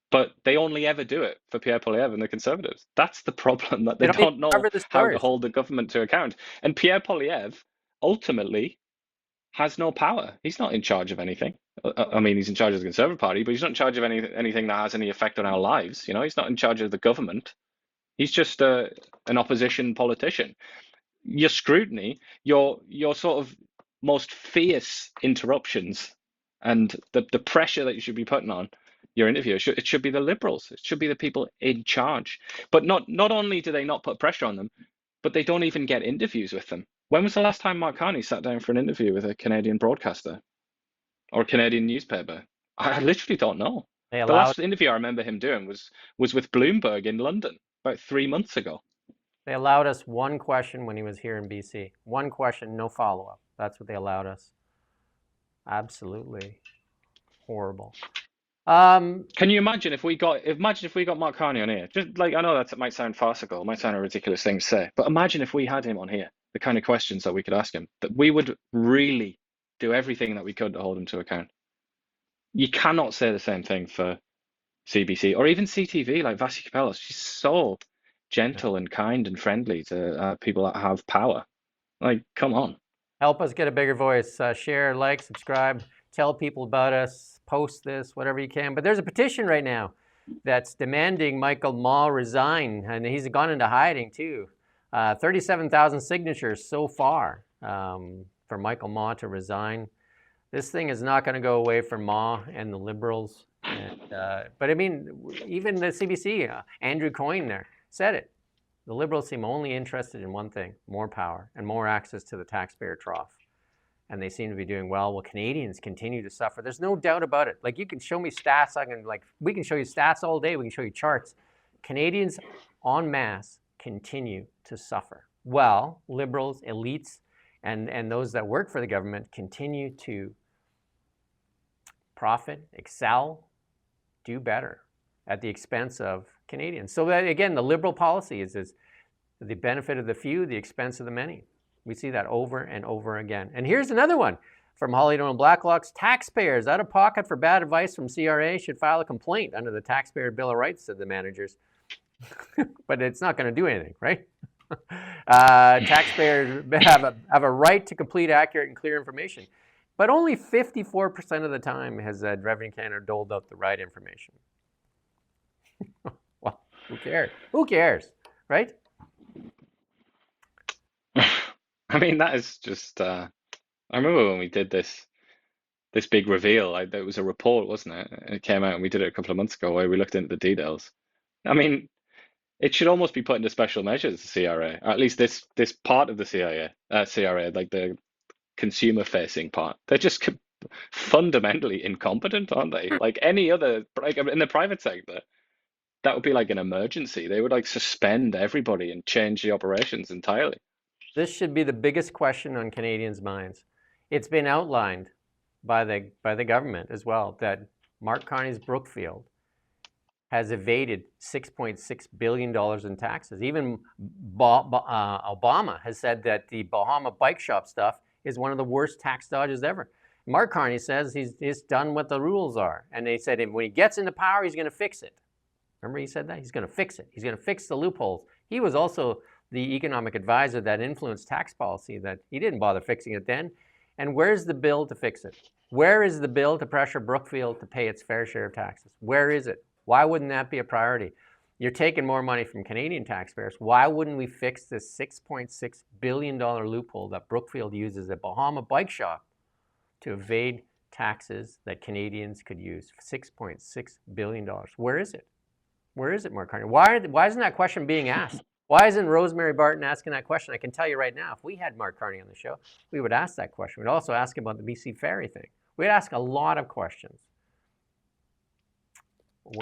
But they only ever do it for Pierre Poilievre and the Conservatives. That's the problem, that they don't know how to hold the government to account. And Pierre Poilievre ultimately has no power. He's not in charge of anything. I mean, he's in charge of the Conservative Party, but he's not in charge of anything that has any effect on our lives. You know, he's not in charge of the government. He's just an opposition politician. Your scrutiny, your sort of most fierce interruptions, and the pressure that you should be putting on your interview, it should be the Liberals. It should be the people in charge. But not only do they not put pressure on them, but they don't even get interviews with them. When was the last time Mark Carney sat down for an interview with a Canadian broadcaster or a Canadian newspaper? I literally don't know. The last interview I remember him doing was with Bloomberg in London about 3 months ago. They allowed us one question when he was here in BC. One question, no follow-up. That's what they allowed us. Absolutely horrible. Can you imagine if we got Mark Carney on here? Just like, I know that might sound farcical, might sound a ridiculous thing to say, but imagine if we had him on here, the kind of questions that we could ask him, that we would really do everything that we could to hold him to account. You cannot say the same thing for CBC or even CTV, like Vasi Kapelos. She's so gentle and kind and friendly to people that have power. Like, come on. Help us get a bigger voice. Share, like, subscribe, tell people about us, post this, whatever you can. But there's a petition right now that's demanding Michael Maw resign, and he's gone into hiding too. 37,000 signatures so far for Michael Maw to resign. This thing is not going to go away for Maw and the Liberals. But I mean, even the CBC, Andrew Coyne there, said it. The Liberals seem only interested in one thing: more power and more access to the taxpayer trough. And they seem to be doing well. Well, Canadians continue to suffer. There's no doubt about it. Like, you can show me stats. We can show you stats all day. We can show you charts. Canadians en masse continue to suffer. Well, Liberals, elites, and those that work for the government continue to profit, excel, do better at the expense of Canadians. So that, again, the Liberal policy is the benefit of the few, the expense of the many. We see that over and over again. And here's another one from Holly Dolan Blacklock's: taxpayers out of pocket for bad advice from CRA should file a complaint under the Taxpayer Bill of Rights, said the managers. But it's not going to do anything, right? Taxpayers have a right to complete accurate and clear information. But only 54% of the time has Revenue Canada doled out the right information. Well, who cares? Who cares, right? I mean, that is just. I remember when we did this big reveal. There was a report, wasn't it? And it came out, and we did it a couple of months ago where we looked into the details. I mean, it should almost be put into special measures, the CRA, or at least this part of the CRA, like the consumer-facing part. They're just fundamentally incompetent, aren't they? Like any other, like in the private sector, that would be like an emergency. They would like suspend everybody and change the operations entirely. This should be the biggest question on Canadians' minds. It's been outlined by the government as well that Mark Carney's Brookfield has evaded $6.6 billion in taxes. Even Obama has said that the Bahama bike shop stuff is one of the worst tax dodges ever. Mark Carney says he's done what the rules are. And they said when he gets into power, he's going to fix it. Remember he said that? He's going to fix it. He's going to fix the loopholes. He was also the economic advisor that influenced tax policy that he didn't bother fixing it then. And where's the bill to fix it? Where is the bill to pressure Brookfield to pay its fair share of taxes? Where is it? Why wouldn't that be a priority? You're taking more money from Canadian taxpayers. Why wouldn't we fix this $6.6 billion loophole that Brookfield uses at Bahama Bike Shop to evade taxes that Canadians could use? $6.6 billion. Where is it? Where is it, Mark Carney? Why isn't that question being asked? Why isn't Rosemary Barton asking that question? I can tell you right now, if we had Mark Carney on the show, we would ask that question. We'd also ask about the BC Ferry thing. We'd ask a lot of questions.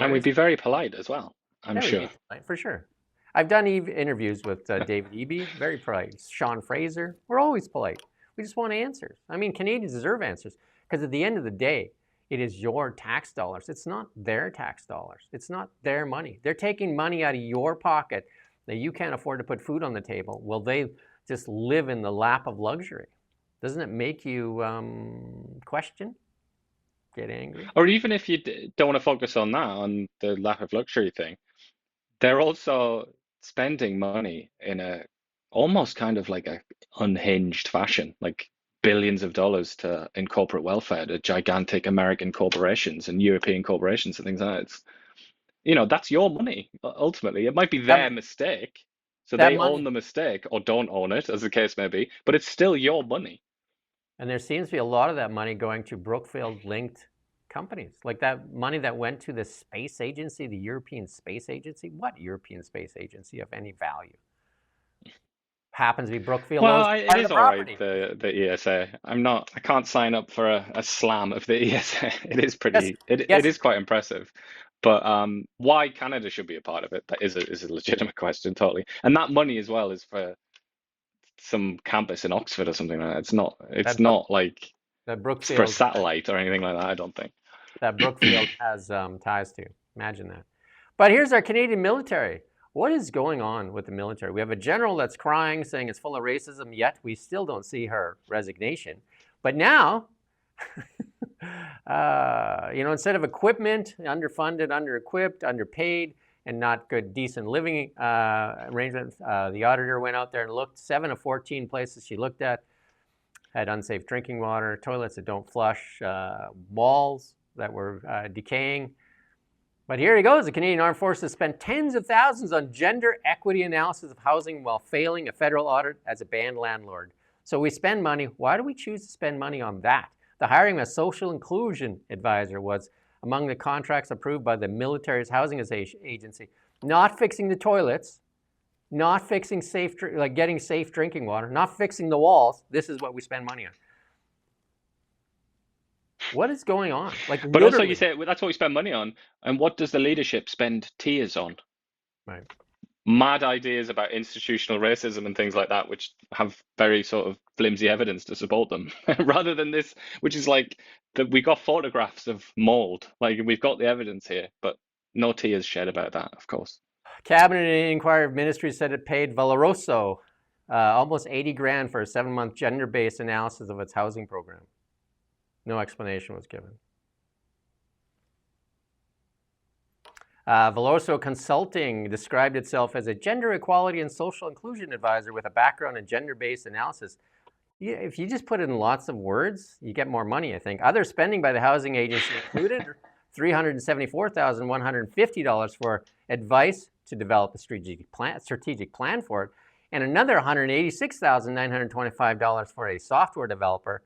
And we'd be very polite as well, I'm sure. For sure. I've done interviews with David Eby, very polite. Sean Fraser, we're always polite. We just want answers. I mean, Canadians deserve answers because at the end of the day, it is your tax dollars. It's not their tax dollars. It's not their money. They're taking money out of your pocket that you can't afford to put food on the table. Will they just live in the lap of luxury? Doesn't it make you question? Get angry? Or even if you don't want to focus on that, on the lap of luxury thing, they're also spending money in a almost kind of like a unhinged fashion, like billions of dollars in corporate welfare to gigantic American corporations and European corporations and things like that. It's, that's your money, ultimately. It might be their mistake, so they own the mistake or don't own it, as the case may be, but it's still your money. And there seems to be a lot of that money going to Brookfield-linked companies, like that money that went to the space agency, the European Space Agency. What European Space Agency of any value? Happens to be Brookfield. Well, it is all right, the ESA. I can't sign up for a slam of the ESA. It is pretty, it is quite impressive. But why Canada should be a part of it, that is a legitimate question, totally. And that money as well is for some campus in Oxford or something like that. It's not like for a satellite or anything like that, I don't think. That Brookfield has ties to. Imagine that. But here's our Canadian military. What is going on with the military? We have a general that's crying, saying it's full of racism, yet we still don't see her resignation. But now, instead of equipment, underfunded, under-equipped, underpaid, and not good, decent living arrangements, the auditor went out there and looked. 7 of 14 places she looked at had unsafe drinking water, toilets that don't flush, walls that were decaying. But here he goes. The Canadian Armed Forces spent tens of thousands on gender equity analysis of housing while failing a federal audit as a banned landlord. So we spend money. Why do we choose to spend money on that? The hiring of a social inclusion advisor was among the contracts approved by the military's housing agency. Not fixing the toilets, not fixing getting safe drinking water, not fixing the walls. This is what we spend money on. What is going on? But also you say that's what we spend money on. And what does the leadership spend tears on? Right. Mad ideas about institutional racism and things like that, which have very sort of flimsy evidence to support them, rather than this, which is like that we got photographs of mold. Like we've got the evidence here, but no tears shed about that, of course. Cabinet Inquiry of Ministry said it paid Valoroso almost $80,000 for a 7-month gender-based analysis of its housing program. No explanation was given. Veloso Consulting described itself as a gender equality and social inclusion advisor with a background in gender-based analysis. Yeah, if you just put it in lots of words, you get more money, I think. Other spending by the housing agency included $374,150 for advice to develop a strategic plan for it, and another $186,925 for a software developer.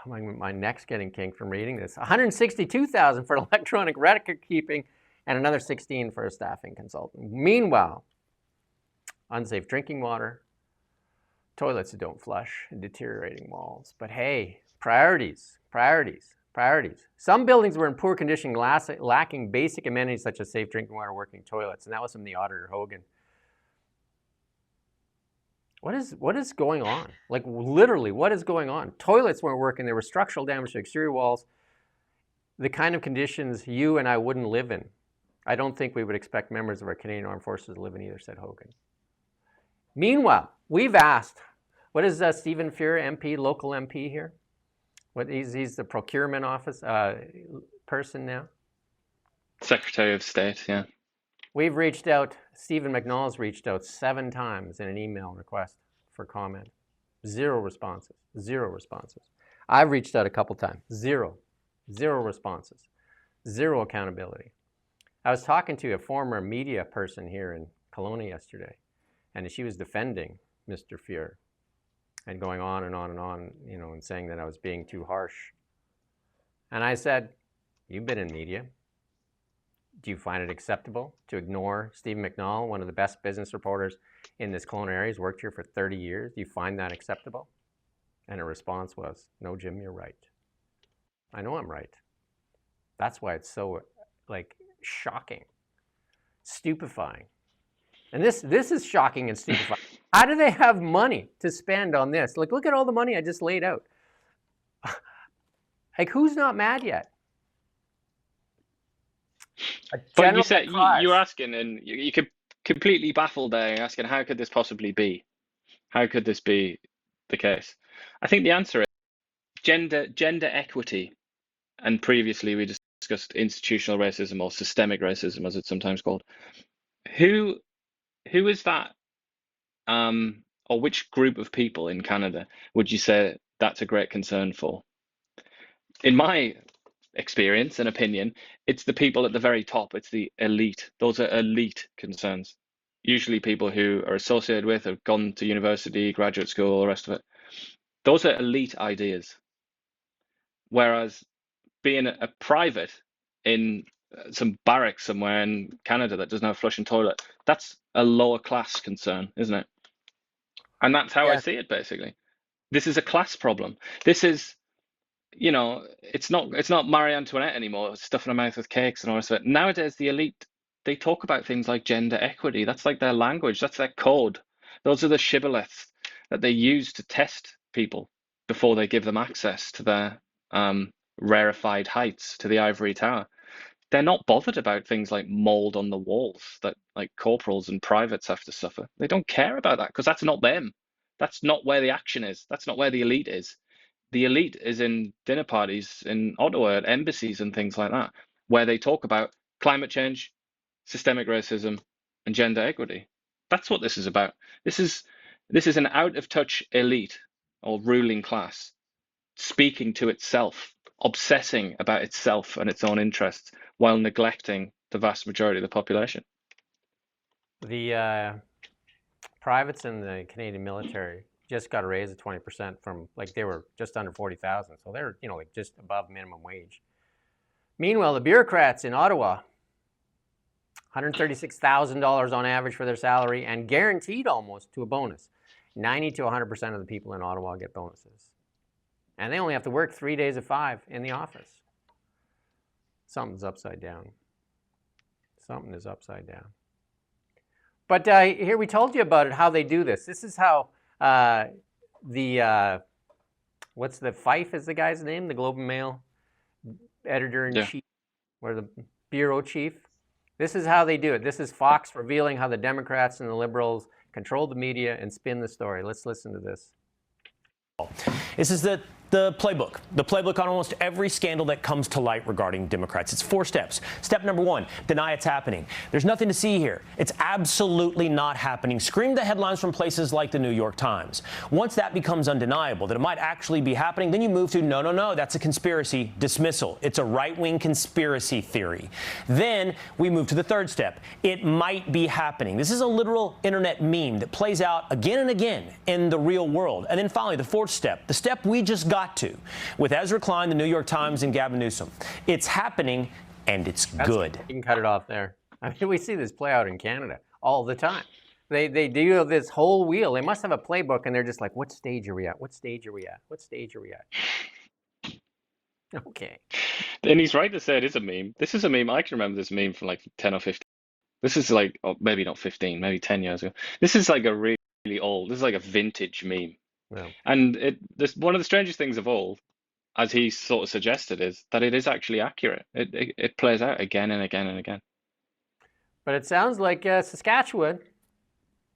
My neck's getting kinked from reading this. $162,000 for electronic record keeping, and another $16,000 for a staffing consultant. Meanwhile, unsafe drinking water, toilets that don't flush, and deteriorating walls. But hey, priorities. Some buildings were in poor condition, lacking basic amenities such as safe drinking water, working toilets, and that was from the auditor Hogan. What is going on? Like literally, what is going on? Toilets weren't working. There was structural damage to exterior walls. The kind of conditions you and I wouldn't live in. I don't think we would expect members of our Canadian Armed Forces to live in either, said Hogan. Meanwhile, we've asked, what is Stephen Fuhr, MP, local MP here? He's the procurement office person now? Secretary of State, yeah. We've reached out, Stephen McNall's reached out 7 times in an email request for comment. 0 responses. I've reached out a couple times. 0 responses. 0 accountability. I was talking to a former media person here in Kelowna yesterday, and she was defending Mr. Fuhr and going on and on and on, and saying that I was being too harsh. And I said, you've been in media. Do you find it acceptable to ignore Stephen McNall, one of the best business reporters in this Kelowna area? He's worked here for 30 years. Do you find that acceptable? And her response was, no, Jim, you're right. I know I'm right. That's why it's so, shocking, stupefying. And this is shocking and stupefying. How do they have money to spend on this? Look at all the money I just laid out. Who's not mad yet? But you said you were asking, and you could completely baffled there, asking how could this possibly be? How could this be the case? I think the answer is gender equity, and previously we discussed institutional racism or systemic racism, as it's sometimes called. Who is that, or which group of people in Canada would you say that's a great concern for? In my experience and opinion, it's the people at the very top. It's the elite. Those are elite concerns. Usually people who are associated with, have gone to university, graduate school, all the rest of it. Those are elite ideas. Whereas being a private in some barracks somewhere in Canada that doesn't have a flushing toilet, that's a lower class concern, isn't it? And that's how I see it, basically. This is a class problem. This is, it's not Marie Antoinette anymore, stuffing her mouth with cakes and all this. Nowadays, the elite, they talk about things like gender equity. That's like their language. That's their code. Those are the shibboleths that they use to test people before they give them access to their rarefied heights, to the ivory tower. They're not bothered about things like mold on the walls that like corporals and privates have to suffer. They don't care about that because that's not them. That's not where the action is. That's not where the elite is. The elite is in dinner parties in Ottawa, at embassies and things like that, where they talk about climate change, systemic racism, and gender equity. That's what this is about. This is an out-of-touch elite or ruling class speaking to itself, obsessing about itself and its own interests while neglecting the vast majority of the population. The privates in the Canadian military just got a raise of 20% from, they were just under 40,000. So they're, just above minimum wage. Meanwhile, the bureaucrats in Ottawa, $136,000 on average for their salary and guaranteed almost to a bonus. 90 to 100% of the people in Ottawa get bonuses. And they only have to work 3 days of 5 in the office. Something's upside down. Something is upside down. But here we told you about it, how they do this. This is how what's the Fife is the guy's name, the Globe and Mail editor-in-chief, or the bureau chief. This is how they do it. This is Fox revealing how the Democrats and the Liberals control the media and spin the story. Let's listen to this. This is the the playbook on almost every scandal that comes to light regarding Democrats. It's 4 steps. Step number 1, deny it's happening. There's nothing to see here. It's absolutely not happening. Scream the headlines from places like the New York Times. Once that becomes undeniable, that it might actually be happening, then you move to no, that's a conspiracy, dismissal. It's a right-wing conspiracy theory. Then we move to the 3rd step. It might be happening. This is a literal internet meme that plays out again and again in the real world. And then finally, the 4th step, the step we just got to with Ezra Klein, the New York Times, and Gavin Newsom. It's happening, and it's good. You can cut it off there. I mean, we see this play out in Canada all the time. They do this whole wheel. They must have a playbook, and they're just like, what stage are we at? What stage are we at? What stage are we at? Okay. And he's right to say it is a meme. This is a meme. I can remember this meme from like 10 or 15. This is like, oh, maybe not 15, maybe 10 years ago. This is like a really old, this is like a vintage meme. Yeah. And one of the strangest things of all, as he sort of suggested, is that it is actually accurate. It plays out again and again and again. But it sounds like Saskatchewan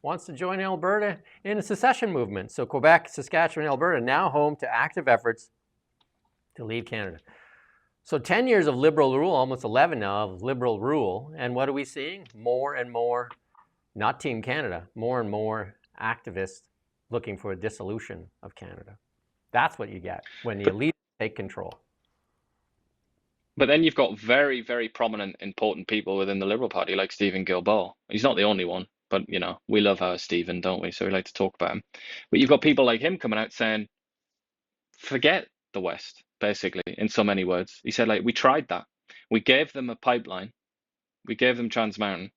wants to join Alberta in a secession movement. So Quebec, Saskatchewan, Alberta now home to active efforts to leave Canada. So 10 years of Liberal rule, almost 11 now of Liberal rule. And what are we seeing? More and more, not Team Canada, more and more activists looking for a dissolution of Canada. That's what you get when the elite take control. But then you've got very, very prominent, important people within the Liberal Party, like Stephen Guilbeault. He's not the only one, but, you know, we love our Stephen, don't we? So we like to talk about him. But you've got people like him coming out saying, forget the West, basically, in so many words. He said, like, we tried that. We gave them a pipeline. We gave them Trans Mountain.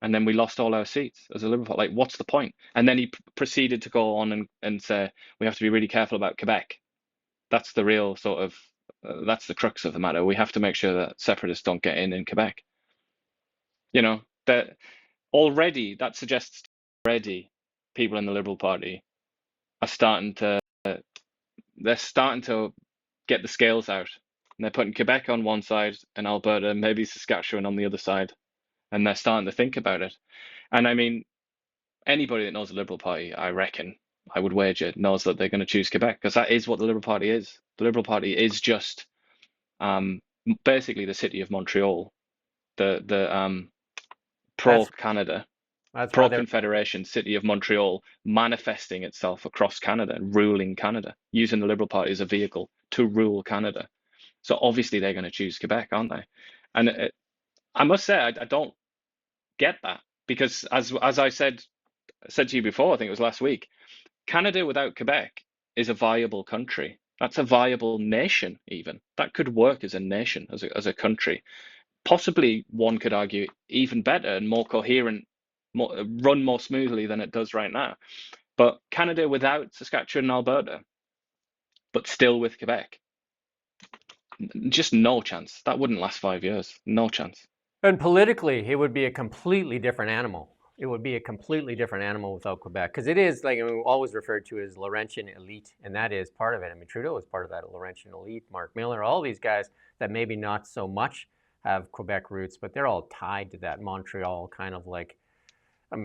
And then we lost all our seats as a Liberal Party. Like, what's the point? And then he proceeded to go on and say, we have to be really careful about Quebec. That's the real sort of, that's the crux of the matter. We have to make sure that separatists don't get in Quebec. You know, that already, that suggests already people in the Liberal Party are starting to, they're starting to get the scales out. And they're putting Quebec on one side and Alberta, maybe Saskatchewan on the other side. And they're starting to think about it. And I mean, anybody that knows the Liberal Party, I reckon, I would wager, knows that they're going to choose Quebec, because that is what the Liberal Party is. The Liberal Party is just basically the city of Montreal, the pro-Canada, pro-Confederation city of Montreal manifesting itself across Canada, ruling Canada, using the Liberal Party as a vehicle to rule Canada. So obviously they're going to choose Quebec, aren't they? And I must say, I don't get that, because as I said to you before, I think it was last week, Canada without Quebec is a viable country. That's a viable nation, even. That could work as a nation, as a country. Possibly, one could argue, even better and more coherent, run more smoothly than it does right now. But Canada without Saskatchewan and Alberta, but still with Quebec, just no chance. That wouldn't last 5 years. No chance. And politically, it would be a completely different animal. It would be a completely different animal without Quebec, because it is, like, I mean, always referred to as Laurentian elite, and that is part of it. I mean, Trudeau is part of that Laurentian elite, Mark Miller, all these guys that maybe not so much have Quebec roots, but they're all tied to that Montreal kind of like,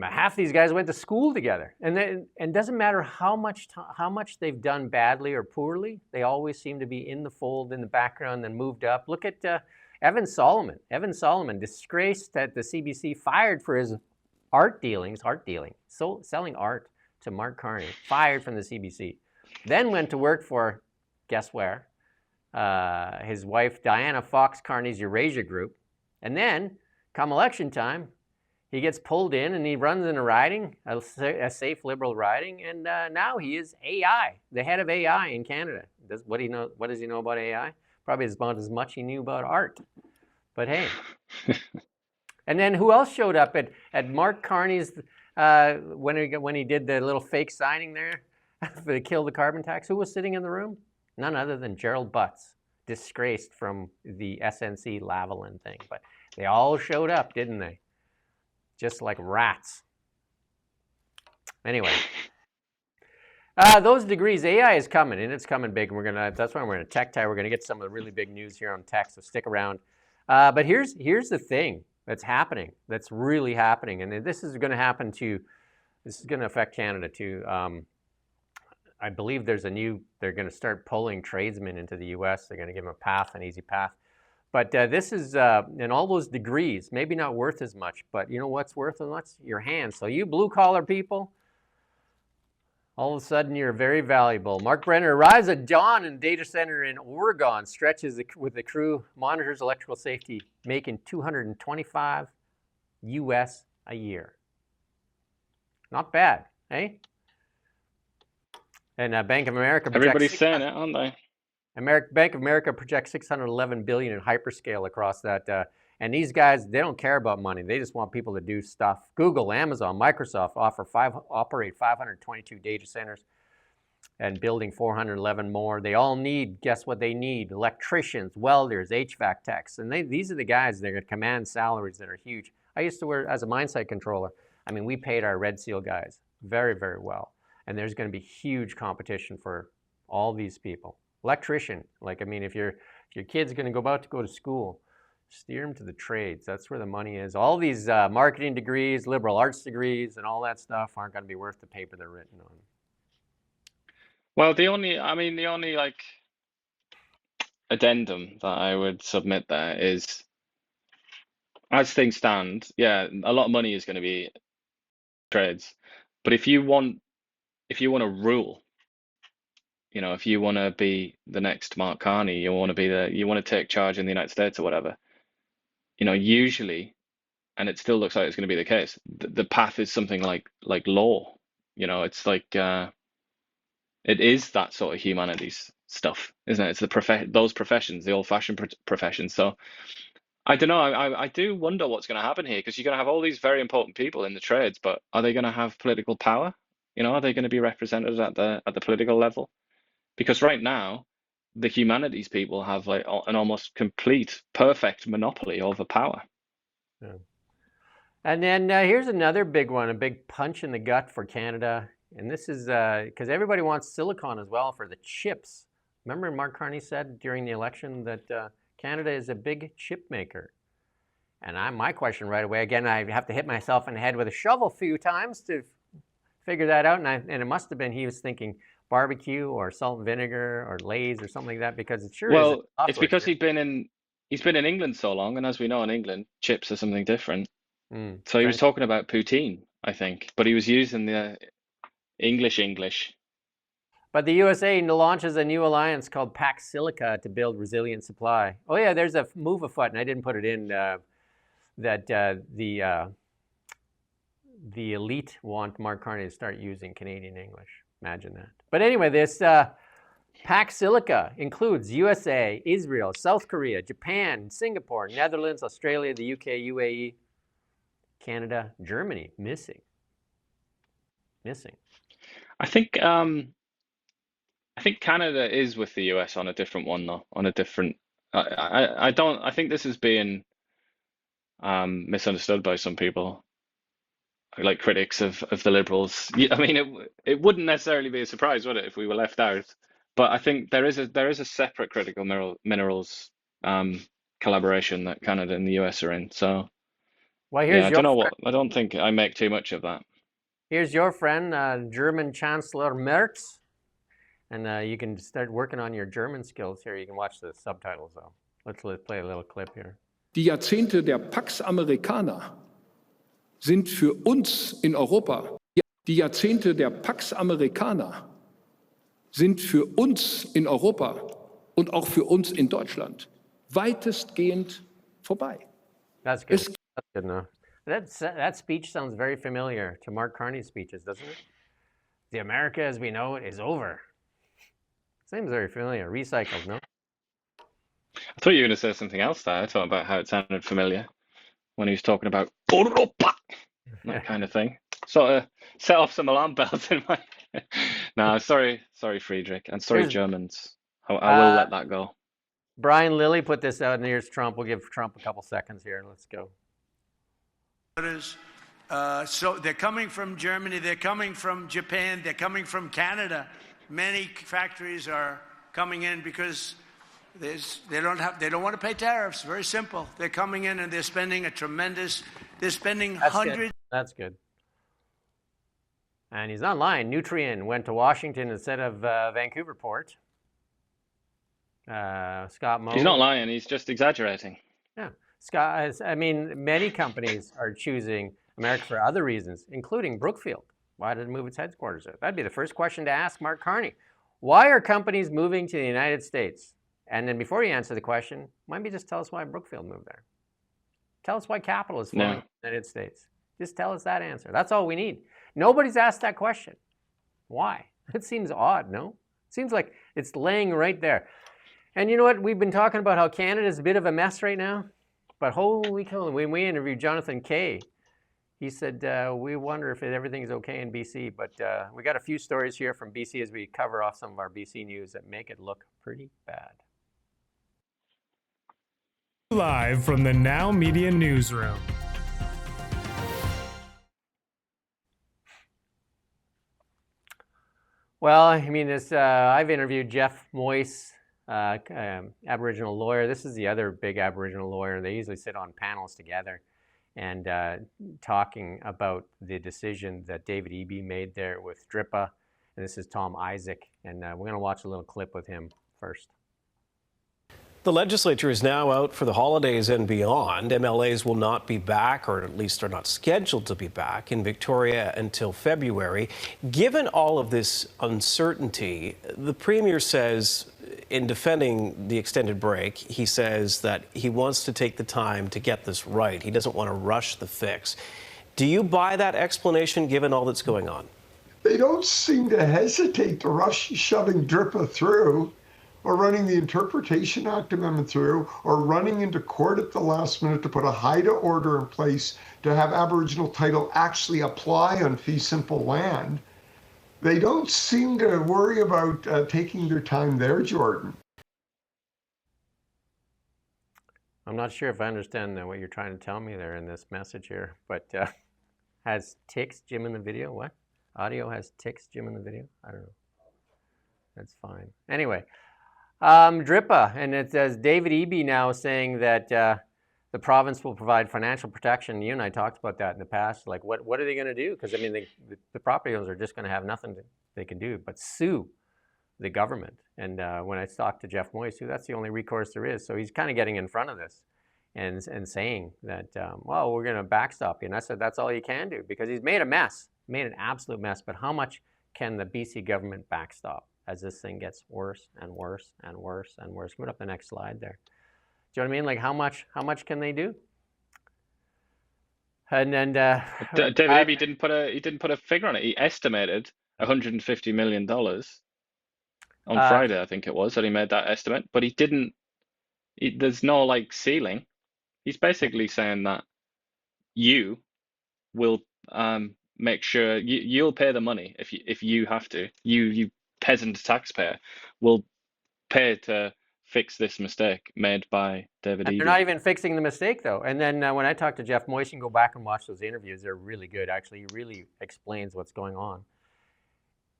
half these guys went to school together, and doesn't matter how much they've done badly or poorly, they always seem to be in the fold, in the background, then moved up. Look at Evan Solomon. Evan Solomon, disgraced at the CBC, fired for his art dealing, so selling art to Mark Carney, fired from the CBC. Then went to work for, guess where? His wife, Diana Fox Carney's Eurasia Group. And then, come election time, he gets pulled in and he runs in a riding, a safe Liberal riding, and now he is AI, the head of AI in Canada. What does he know about AI? Probably about as much he knew about art. But hey. And then who else showed up at Mark Carney's, when he did the little fake signing there to kill the carbon tax? Who was sitting in the room? None other than Gerald Butts, disgraced from the SNC Lavalin thing. But they all showed up, didn't they? Just like rats. Anyway, those degrees, AI is coming, and it's coming big. And that's why we're in a tech tie. We're gonna get some of the really big news here on tech, so stick around. But here's the thing that's happening, that's really happening, and this is going to affect Canada too. I believe they're going to start pulling tradesmen into the U.S. They're going to give them a path, an easy path. But this is, and all those degrees, maybe not worth as much, but you know what's worth as much? Your hands. So you blue-collar people, all of a sudden you're very valuable. Mark Brenner arrives at dawn in a data center in Oregon, stretches with the crew, monitors electrical safety, making $225 US a year. Not bad, eh? And Bank of America projects Everybody's saying it, aren't they? Bank of America projects $611 billion in hyperscale across that. And these guys, they don't care about money. They just want people to do stuff. Google, Amazon, Microsoft operate 522 data centers and building 411 more. They all need, guess what they need? Electricians, welders, HVAC techs. And these are the guys that are going to command salaries that are huge. I used to work as a mine site controller. I mean, we paid our Red Seal guys very, very well. And there's going to be huge competition for all these people. Electrician, like, I mean, if your kid's going to about to go to school, steer them to the trades. That's where the money is. All these marketing degrees, liberal arts degrees, and all that stuff aren't going to be worth the paper they're written on. Well, the only like addendum that I would submit there is, as things stand, yeah, a lot of money is going to be trades, but if you want to rule, you know, if you want to be the next Mark Carney, you want to take charge in the United States or whatever, you know, usually, and it still looks like it's going to be the case, the path is something like law. You know, it's like it is that sort of humanities stuff, isn't it? It's those professions, the old-fashioned professions. So I don't know. I do wonder what's going to happen here, because you're going to have all these very important people in the trades, but are they going to have political power? You know, are they going to be represented at the political level? Because right now, the humanities people have like an almost complete, perfect monopoly over power. Yeah. And then here's another big one, a big punch in the gut for Canada. And this is because everybody wants silicon as well for the chips. Remember Mark Carney said during the election that Canada is a big chip maker. And my question right away, again, I have to hit myself in the head with a shovel a few times to figure that out. And it must have been he was thinking barbecue or salt and vinegar or Lay's or something like that, because it sure is. Well, it's because he's been in England so long, and as we know in England, chips are something different. So he was talking about poutine, I think, but he was using the English. But the USA launches a new alliance called Pax Silica to build resilient supply. Oh yeah, there's a move afoot, and I didn't put it in, that the elite want Mark Carney to start using Canadian English. Imagine that. But anyway, this Pax Silica includes USA, Israel, South Korea, Japan, Singapore, Netherlands, Australia, the UK, UAE, Canada, Germany, missing. I think Canada is with the US on a different one, though. On a different, I think this is being misunderstood by some people, like critics of the Liberals. I mean, it wouldn't necessarily be a surprise, would it, if we were left out? But I think there is a separate critical minerals collaboration that Canada and the US are in. So, well, here's I don't know I don't think I make too much of that. Here's your friend, German Chancellor Merz, and you can start working on your German skills here. You can watch the subtitles though. Let's play a little clip here. Die Jahrzehnte der Pax Americana sind für uns in Europa. Die Jahrzehnte der Pax Americana sind für uns in Europa und auch für uns in Deutschland weitestgehend vorbei. That's good. That's good enough. That speech sounds very familiar to Mark Carney's speeches, doesn't it? The America as we know it is over. Seems very familiar. Recycled, no? I thought you were going to say something else there. I thought about how it sounded familiar when he was talking about Europa, that kind of thing. Sort of set off some alarm bells in my head. No, sorry, Friedrich, and sorry, Germans. I will let that go. Brian Lilly put this out, and here's Trump. We'll give Trump a couple seconds here. Let's go. So they're coming from Germany, they're coming from Japan, they're coming from Canada. Many factories are coming in because they don't want to pay tariffs. Very simple. They're coming in and they're spending hundreds. That's good. And he's not lying. Nutrien went to Washington instead of Vancouver Port. Scott Moe. He's not lying. He's just exaggerating. Yeah. Scott, I mean, many companies are choosing America for other reasons, including Brookfield. Why did it move its headquarters there? That'd be the first question to ask Mark Carney. Why are companies moving to the United States? And then before you answer the question, why don't you just tell us why Brookfield moved there? Tell us why capital is flowing in the United States. Just tell us that answer. That's all we need. Nobody's asked that question. Why? It seems odd, no? It seems like it's laying right there. And you know what? We've been talking about how Canada's a bit of a mess right now. But holy cow, when we interviewed Jonathan Kay, he said, we wonder if everything's okay in BC. But we got a few stories here from BC as we cover off some of our BC news that make it look pretty bad. Live from the Now Media Newsroom. Well, I mean, this, I've interviewed Jeff Moyse, Aboriginal lawyer. This is the other big Aboriginal lawyer. They usually sit on panels together and talking about the decision that David Eby made there with DRIPA. And this is Tom Isaac. And we're going to watch a little clip with him first. The legislature is now out for the holidays and beyond. MLAs will not be back, or at least are not scheduled to be back, in Victoria until February. Given all of this uncertainty, the Premier says, in defending the extended break, he says that he wants to take the time to get this right. He doesn't want to rush the fix. Do you buy that explanation, given all that's going on? They don't seem to hesitate to rush shoving DRIPA through, or running the Interpretation Act amendment through, or running into court at the last minute to put a HIDA order in place to have Aboriginal title actually apply on fee simple land. They don't seem to worry about taking their time there, Jordan. I'm not sure if I understand what you're trying to tell me there in this message here, but has ticks Jim in the video? What? Audio has ticks Jim in the video? I don't know. That's fine. Anyway. DRIPA, and it says David Eby now saying that the province will provide financial protection. You and I talked about that in the past. Like, what are they going to do? Because, I mean, the property owners are just going to have nothing they can do but sue the government. And when I talked to Jeff Moyse, that's the only recourse there is. So he's kind of getting in front of this and saying that, well, we're going to backstop you. And I said, that's all you can do, because he's made a mess, made an absolute mess. But how much can the BC government backstop as this thing gets worse and worse and worse and worse? Put up the next slide there. Do you know what I mean? Like, how much can they do? And then David Eby didn't put a figure on it. He estimated $150 million on Friday, I think it was, that he made that estimate. But he didn't. There's no like ceiling. He's basically saying that you will make sure you'll pay the money if you have to. You peasant taxpayer will pay to fix this mistake made by David Eby. They're not even fixing the mistake, though. And then when I talked to Jeff Moyse, you can go back and watch those interviews. They're really good, actually. He really explains what's going on.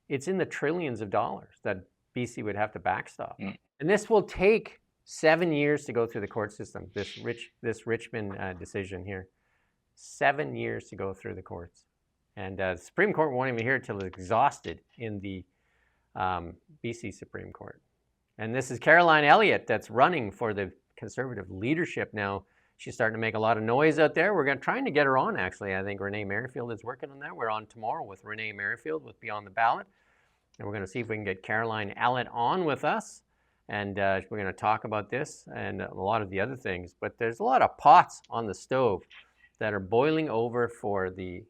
It's in the trillions of dollars that BC would have to backstop. And this will take 7 years to go through the court system, this Richmond decision here. 7 years to go through the courts. And the Supreme Court won't even hear it till it's exhausted in the BC Supreme Court. And this is Caroline Elliott that's running for the Conservative leadership now. She's starting to make a lot of noise out there. We're trying to get her on, actually. I think Renee Merrifield is working on that. We're on tomorrow with Renee Merrifield with Beyond the Ballot. And we're going to see if we can get Caroline Elliott on with us. And we're going to talk about this and a lot of the other things. But there's a lot of pots on the stove that are boiling over for the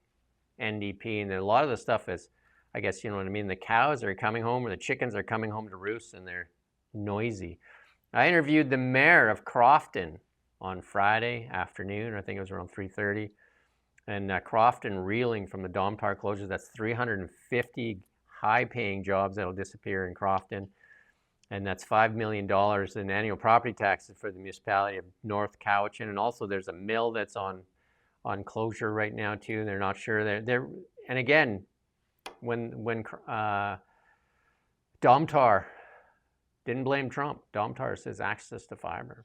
NDP. And a lot of the stuff is, I guess, you know what I mean, the cows are coming home, or the chickens are coming home to roost, and they're noisy. I interviewed the mayor of Crofton on Friday afternoon. I think it was around 3:30. And Crofton reeling from the Domtar closures. That's 350 high-paying jobs that will disappear in Crofton. And that's $5 million in annual property taxes for the municipality of North Cowichan. And also there's a mill that's on closure right now, too. They're not sure. And again, when Domtar didn't blame Trump. Domtar says access to fiber.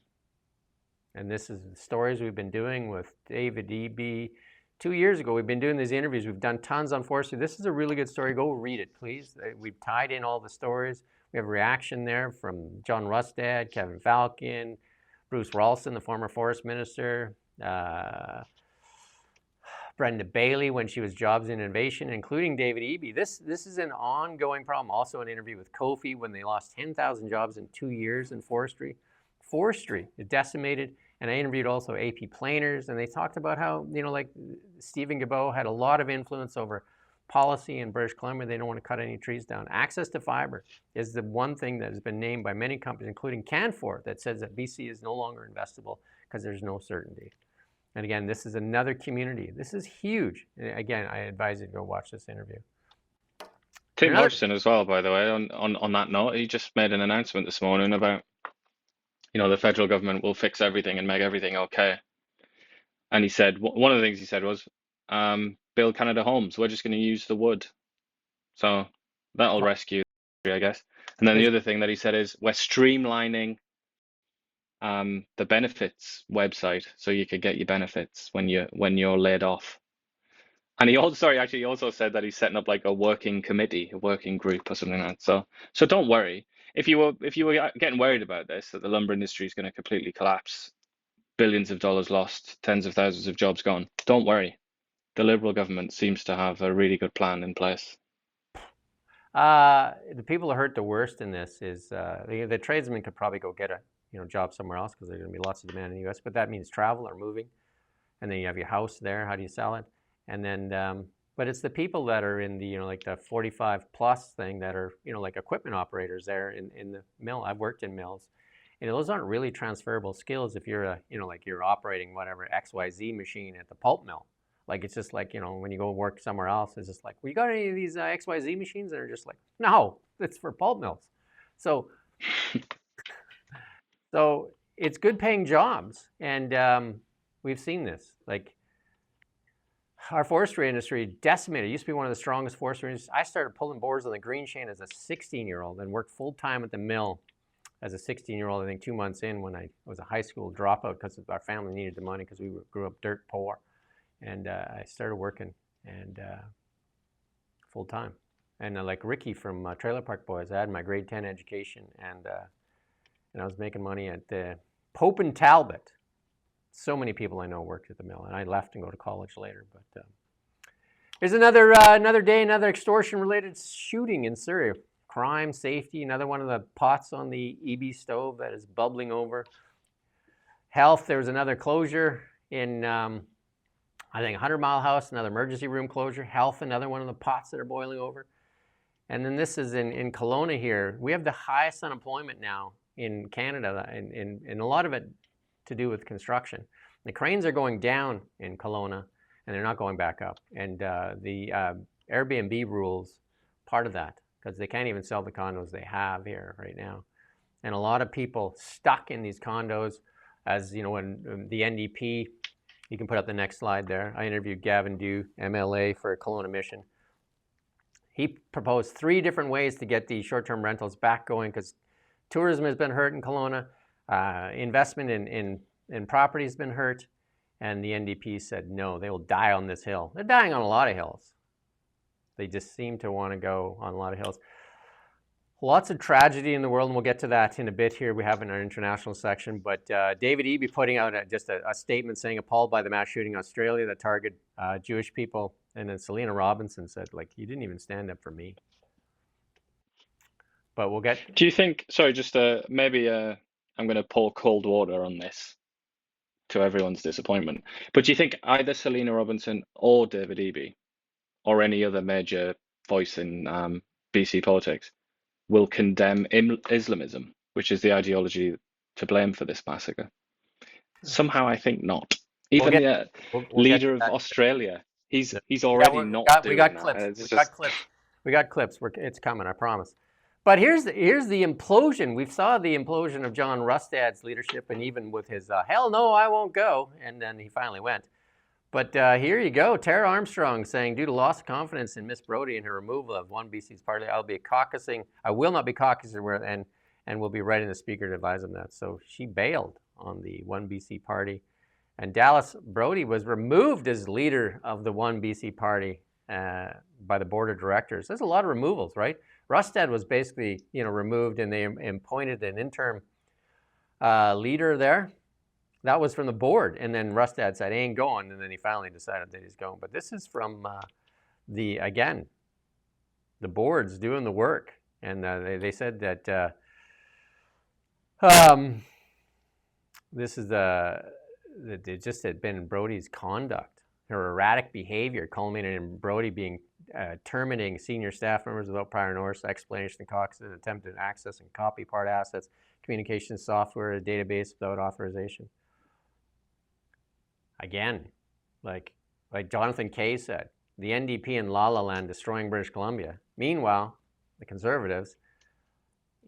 And this is the stories we've been doing with David Eby, 2 years ago, we've been doing these interviews. We've done tons on forestry. This is a really good story. Go read it, please. We've tied in all the stories. We have a reaction there from John Rustad, Kevin Falcon, Bruce Ralston, the former forest minister, Brenda Bailey when she was Jobs and Innovation, including David Eby. This is an ongoing problem. Also an interview with Kofi when they lost 10,000 jobs in 2 years in forestry. Forestry is decimated. And I interviewed also AP planers, and they talked about how, like Stephen Guilbeault had a lot of influence over policy in British Columbia. They don't want to cut any trees down. Access to fiber is the one thing that has been named by many companies, including Canfor, that says that BC is no longer investable because there's no certainty. And again, this is another community. This is huge. And again, I advise you to go watch this interview. Tim Hodgson as well, by the way, on that note, he just made an announcement this morning about, the federal government will fix everything and make everything okay. And he said, one of the things he said was, build Canada homes. We're just going to use the wood. So that'll rescue, I guess. And then the other thing that he said is, we're streamlining the benefits website so you could get your benefits when you're laid off. And he also said that he's setting up like a working committee, a working group or something like that. So don't worry. If you were getting worried about this, that the lumber industry is going to completely collapse, billions of dollars lost, tens of thousands of jobs gone, don't worry. The Liberal government seems to have a really good plan in place. The people who hurt the worst in this is the tradesmen could probably go get a job somewhere else because there's going to be lots of demand in the U.S. But that means travel or moving, and then you have your house there. How do you sell it? And then, but it's the people that are in the like the 45 plus thing that are like equipment operators there in the mill. I've worked in mills. Those aren't really transferable skills if you're like you're operating whatever XYZ machine at the pulp mill. Like it's just like when you go work somewhere else, it's just like, well, you got any of these XYZ machines? And they're just like, no, it's for pulp mills. So it's good paying jobs, and we've seen this. Like our forestry industry decimated. It used to be one of the strongest forestry industries. I started pulling boards on the green chain as a 16-year-old and worked full time at the mill as a 16-year-old. I think 2 months in when I was a high school dropout because our family needed the money because we grew up dirt poor. And I started working and full time. And like Ricky from Trailer Park Boys, I had my grade 10 education, and I was making money at Pope and Talbot. So many people I know worked at the mill, and I left and go to college later. But there's another day, another extortion-related shooting in Surrey. Crime, safety, another one of the pots on the EB stove that is bubbling over. Health, there was another closure in, I think, 100 Mile House, another emergency room closure. Health, another one of the pots that are boiling over. And then this is in Kelowna here. We have the highest unemployment now in Canada, and a lot of it to do with construction. The cranes are going down in Kelowna, and they're not going back up. And the Airbnb rules, part of that, because they can't even sell the condos they have here right now. And a lot of people stuck in these condos, as when the NDP, you can put up the next slide there. I interviewed Gavin Dew, MLA for Kelowna Mission. He proposed 3 different ways to get the short-term rentals back going because tourism has been hurt in Kelowna. Investment in property has been hurt, and the NDP said no, they will die on this hill. They're dying on a lot of hills. They just seem to want to go on a lot of hills. Lots of tragedy in the world, and we'll get to that in a bit here. We have in our international section, but David Eby putting out just a statement saying appalled by the mass shooting in Australia that targeted Jewish people, and then Selena Robinson said, like, you didn't even stand up for me. But we'll get... Do you think, sorry, just maybe I'm going to pour cold water on this to everyone's disappointment. But do you think either Selena Robinson or David Eby or any other major voice in BC politics will condemn Islamism, which is the ideology to blame for this massacre? Somehow I think not. Even the leader of Australia, he's already not doing that. We got clips. It's coming, I promise. But here's the implosion. We saw the implosion of John Rustad's leadership, and even with his hell no, I won't go, and then he finally went. But here you go, Tara Armstrong saying, due to loss of confidence in Miss Brodie and her removal of one BC's party, I will not be caucusing, and will be writing the speaker to advise on that. So she bailed on the one BC party, And Dallas Brody was removed as leader of the One BC Party by the board of directors. There's a lot of removals, right? Rustad was basically, removed, and they appointed an interim leader there. That was from the board, and then Rustad said, "I ain't going," and then he finally decided that he's going. But this is from the board's doing the work, and they said that this is that it just had been Brody's conduct, her erratic behavior, culminated in Brody being terminating senior staff members without prior notice, explanation of causes, and attempted access and copy part assets, communication software, a database without authorization. Again, like Jonathan Kay said, the NDP in La La Land destroying British Columbia. Meanwhile, the Conservatives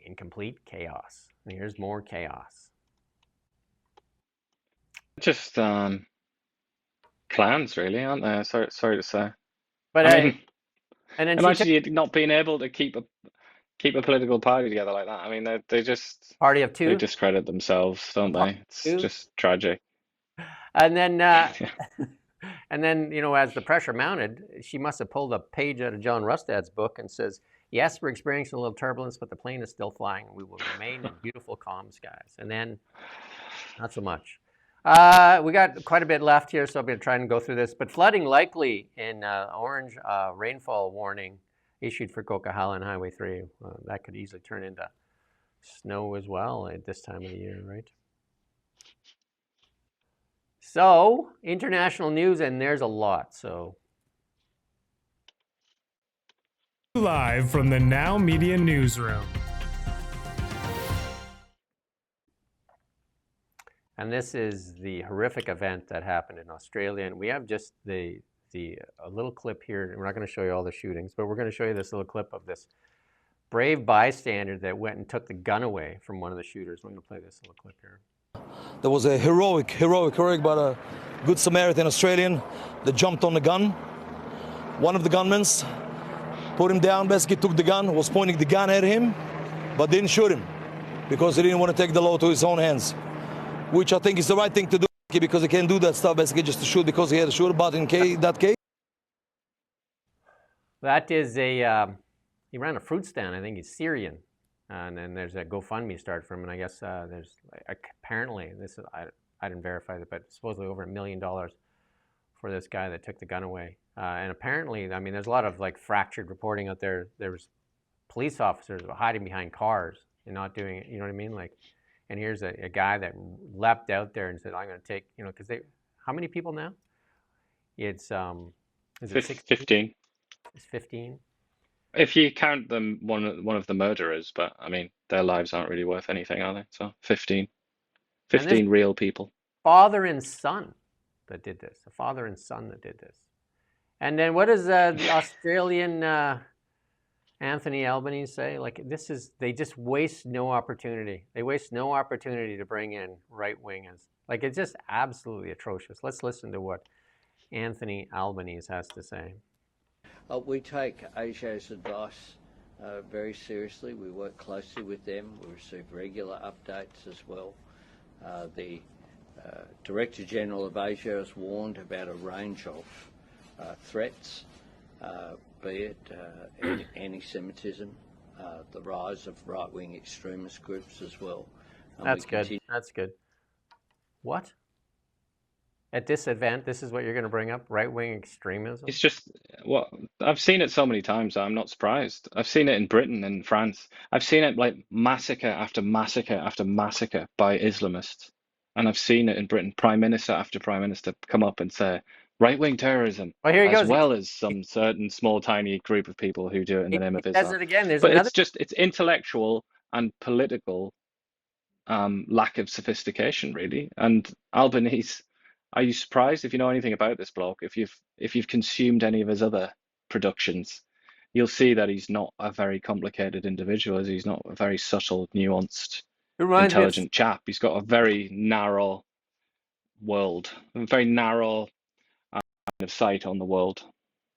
in complete chaos. And here's more chaos. Just clowns, really, aren't they? Sorry to say. But I mean, and then imagine you not being able to keep a political party together like that. I mean, they just party of two. They discredit themselves, don't they? It's just tragic. And then, and then, as the pressure mounted, she must have pulled a page out of John Rustad's book and says, "Yes, we're experiencing a little turbulence, but the plane is still flying, and we will remain in beautiful, calm skies." And then, not so much. We got quite a bit left here, so I'm going to try and go through this. But flooding likely in orange rainfall warning issued for Coquihalla and Highway 3. That could easily turn into snow as well at this time of the year, right? So, international news, and there's a lot, so. Live from the Now Media Newsroom. And this is the horrific event that happened in Australia, and we have just a little clip here. We're not going to show you all the shootings, but we're going to show you this little clip of this brave bystander that went and took the gun away from one of the shooters. I'm going to play this little clip here. There was a heroic but a good Samaritan Australian that jumped on the gun. One of the gunmen put him down, basically took the gun, was pointing the gun at him, but didn't shoot him because he didn't want to take the law to his own hands, which I think is the right thing to do because he can't do that stuff basically just to shoot because he had a shooter. But in that case, that is he ran a fruit stand. I think he's Syrian. And then there's a GoFundMe start from him, and I guess there's apparently I didn't verify that, but supposedly over $1 million for this guy that took the gun away. And apparently, I mean, there's a lot of fractured reporting out there. There was police officers hiding behind cars and not doing it. You know what I mean? And here's a guy that leapt out there and said, "I'm going to take," because how many people now? It's is it 15? It's 15. If you count them, one of the murderers, but I mean, their lives aren't really worth anything, are they? So 15 real people. Father and son that did this. A father and son that did this. And then what does the Australian Anthony Albanese say? They just waste no opportunity. They waste no opportunity to bring in right-wingers. It's just absolutely atrocious. Let's listen to what Anthony Albanese has to say. We take ASIO's advice very seriously. We work closely with them. We receive regular updates as well. The Director General of ASIO has warned about a range of threats, be it anti-Semitism, the rise of right-wing extremist groups as well. That's good. That's good. What? At this event, this is what you're going to bring up? Right-wing extremism? It's just, I've seen it so many times, I'm not surprised. I've seen it in Britain and France. I've seen it massacre after massacre after massacre by Islamists. And I've seen it in Britain, Prime Minister after Prime Minister come up and say, right-wing terrorism, well, here he goes. Well as some certain small, tiny group of people who do it in the name of Islam. Does it again. But it's intellectual and political lack of sophistication, really. And Albanese, are you surprised if you know anything about this bloke? If you've consumed any of his other productions, you'll see that he's not a very complicated individual. He's not a very subtle, nuanced, intelligent chap. He's got a very narrow world, a very narrow of sight on the world.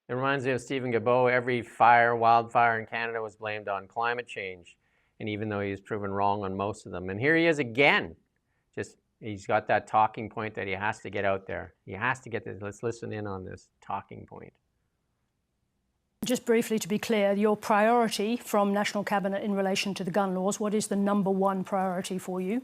It reminds me of Stephen Guilbeault. Every wildfire in Canada was blamed on climate change, and even though he's proven wrong on most of them. And here he is again, just He's got that talking point that he has to get out there. He has to get this. Let's listen in on this talking point. Just briefly, to be clear, your priority from National Cabinet in relation to the gun laws, what is the #1 priority for you?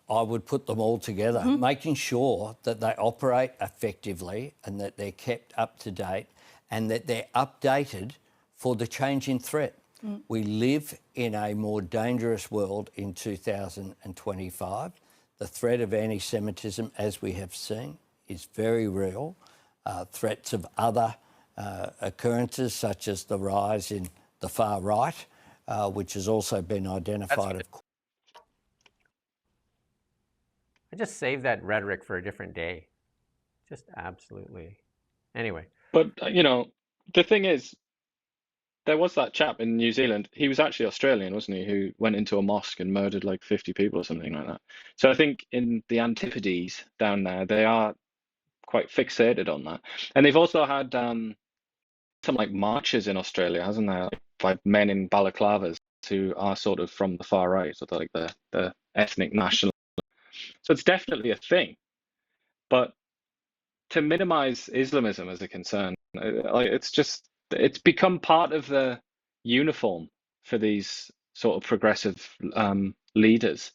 I would put them all together, making sure that they operate effectively and that they're kept up to date and that they're updated for the changing threat. We live in a more dangerous world in 2025. The threat of anti-Semitism, as we have seen, is very real. Threats of other occurrences, such as the rise in the far right, which has also been identified. I just save that rhetoric for a different day. Just absolutely. Anyway. But, you know, the thing is, there was that chap in New Zealand. He was actually Australian, wasn't he? Who went into a mosque and murdered like 50 people or something like that. So I think in the Antipodes down there, they are quite fixated on that. And they've also had some like marches in Australia, hasn't there? Like men in balaclavas who are sort of from the far right, so they're like the ethnic national. So it's definitely a thing. But to minimize Islamism as a concern, like it's become part of the uniform for these sort of progressive leaders.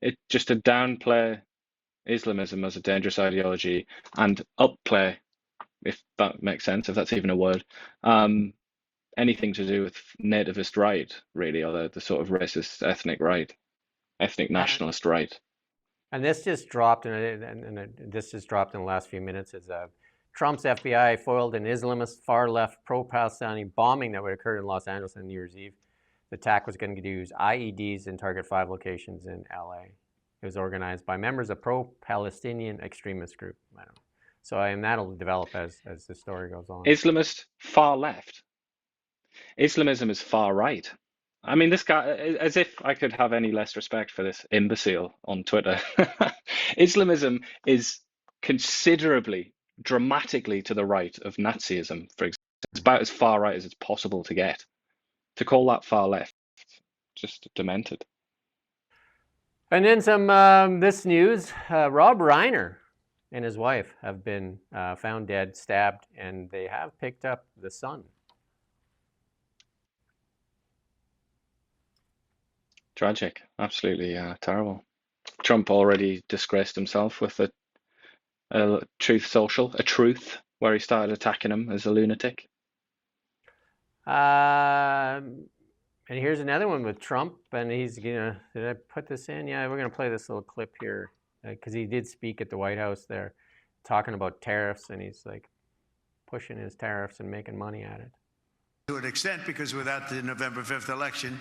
It just to downplay Islamism as a dangerous ideology and upplay, if that makes sense, if that's even a word, anything to do with nativist right, really, or the sort of racist ethnic right, ethnic nationalist right. And this just dropped, and this just dropped in the last few minutes. Is Trump's FBI foiled an Islamist far-left pro-Palestinian bombing that would occur in Los Angeles on New Year's Eve. The attack was going to use IEDs and target 5 locations in LA. It was organized by members of pro-Palestinian extremist group. I don't know. So and that'll develop as the story goes on. Islamist far left. Islamism is far right. I mean, this guy, as if I could have any less respect for this imbecile on Twitter. Islamism is considerably, dramatically to the right of Nazism, for example. It's about as far right as it's possible to get. To call that far left, just demented. And then some this news, Rob Reiner and his wife have been found dead, stabbed, and they have picked up the son. Tragic, absolutely terrible. Trump already disgraced himself with a Truth Social, a Truth, where he started attacking him as a lunatic. And here's another one with Trump, and he's gonna. Did I put this in? Yeah, we're gonna play this little clip here because he did speak at the White House there, talking about tariffs, and he's like pushing his tariffs and making money at it. To an extent, because without the November 5th election,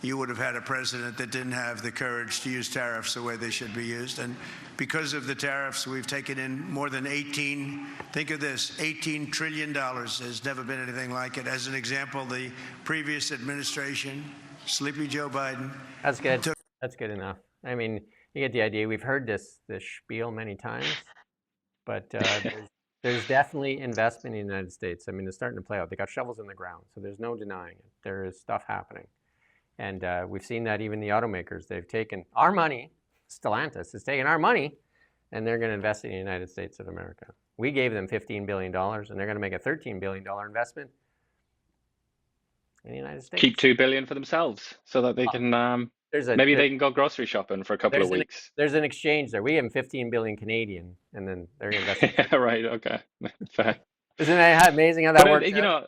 you would have had a president that didn't have the courage to use tariffs the way they should be used. And because of the tariffs, we've taken in more than think of this, $18 trillion. There's never been anything like it. As an example, the previous administration, Sleepy Joe Biden. That's good. That's good enough. I mean, you get the idea. We've heard this spiel many times, but there's definitely investment in the United States. I mean, it's starting to play out. They got shovels in the ground, so there's no denying it. There is stuff happening. And we've seen that even the automakers, they've taken our money, Stellantis has taken our money, and they're going to invest in the United States of America. We gave them $15 billion, and they're going to make a $13 billion investment in the United States. Keep $2 billion for themselves so that they can, maybe they can go grocery shopping for a couple of weeks. There's an exchange there. We give them 15 billion Canadian, and then they're going to invest. Yeah, right, okay. Fair. Isn't that amazing how that works? You know,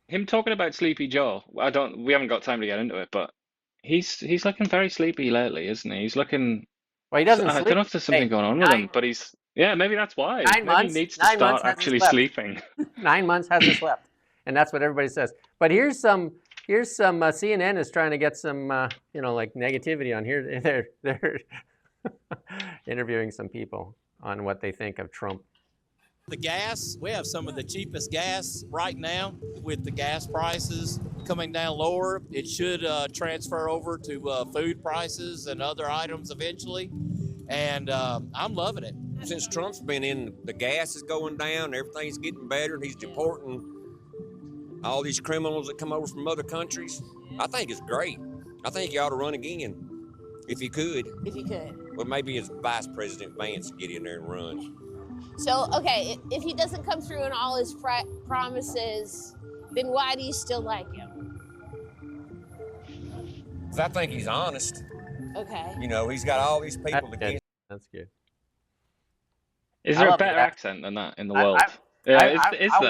him talking about Sleepy Joe, we haven't got time to get into it, but he's looking very sleepy lately, isn't he? He's looking. Well, he doesn't. I don't know if there's something going on with him, but maybe that's why. Maybe he needs to start actually sleeping. 9 months hasn't slept, and that's what everybody says. But here's some CNN is trying to get some like negativity on here. They're interviewing some people on what they think of Trump. The gas, we have some of the cheapest gas right now with the gas prices coming down lower. It should transfer over to food prices and other items eventually. And I'm loving it. Since Trump's been in, the gas is going down, everything's getting better, and he's deporting all these criminals that come over from other countries. I think it's great. I think he ought to run again. If he could. If you could. Well, maybe his Vice President Vance would get in there and run. So, okay, if he doesn't come through on all his promises, then why do you still like him? Because I think he's honest. Okay. You know, he's got all these people against. That's good. Is I there a love better that. accent than that in the world? Is there?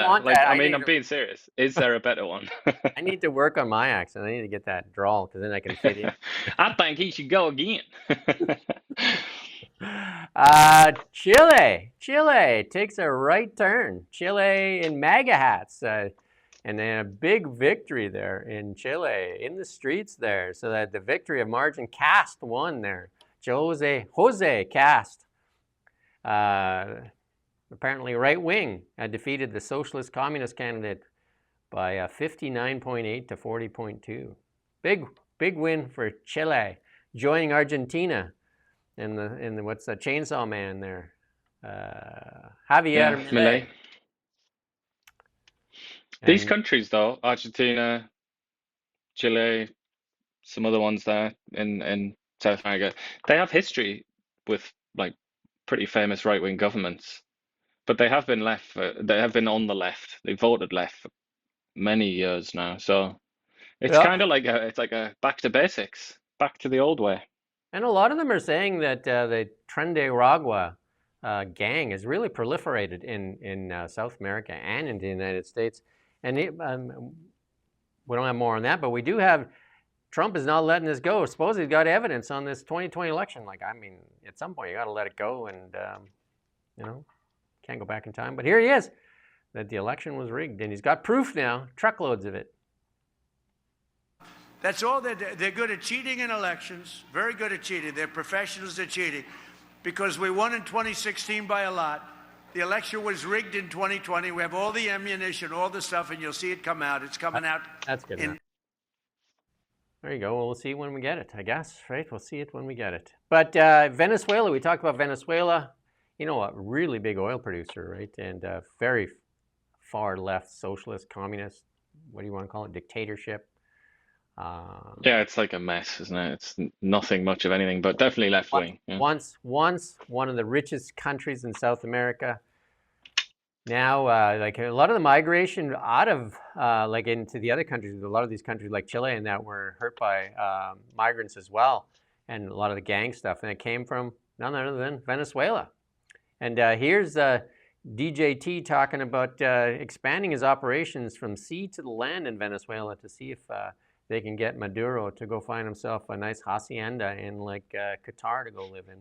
want Like, that. I mean, I'm being serious. Is there a better one? I need to work on my accent. I need to get that drawl because then I can fit in. I think he should go again. Chile takes a right turn. Chile in MAGA hats, and then a big victory there in Chile, in the streets there. So that the victory of margin, Cast won there. Jose Cast, apparently right wing, defeated the socialist communist candidate by 59.8 to 40.2. Big win for Chile, joining Argentina. And the what's the chainsaw man there? Javier Milei. These countries, though, Argentina, Chile, some other ones there in South America, they have history with like pretty famous right-wing governments, but they have been they have been on the left. They voted left for many years now, so it's kind of like it's like a back to basics, back to the old way. And a lot of them are saying that the Tren de Aragua gang has really proliferated in South America and in the United States. And we don't have more on that, but we do have, Trump is not letting this go. Suppose he's got evidence on this 2020 election. Like, I mean, at some point you got to let it go and, can't go back in time. But here he is, that the election was rigged. And he's got proof now, truckloads of it. That's all they're good at cheating in elections, very good at cheating. They're professionals at cheating because we won in 2016 by a lot. The election was rigged in 2020. We have all the ammunition, all the stuff, and you'll see it come out. It's coming out. That's good enough. There you go. Well, we'll see when we get it, I guess, right? We'll see it when we get it. But Venezuela, we talked about Venezuela, a really big oil producer, right? And very far left, socialist, communist, what do you want to call it, dictatorship. Yeah, it's like a mess, isn't it? It's nothing much of anything, but definitely left wing. Yeah. Once one of the richest countries in South America. Now, like a lot of the migration out of like into the other countries, a lot of these countries like Chile and that were hurt by migrants as well, and a lot of the gang stuff, and it came from none other than Venezuela. And here's DJT talking about expanding his operations from sea to the land in Venezuela to see if they can get Maduro to go find himself a nice hacienda in like Qatar to go live in.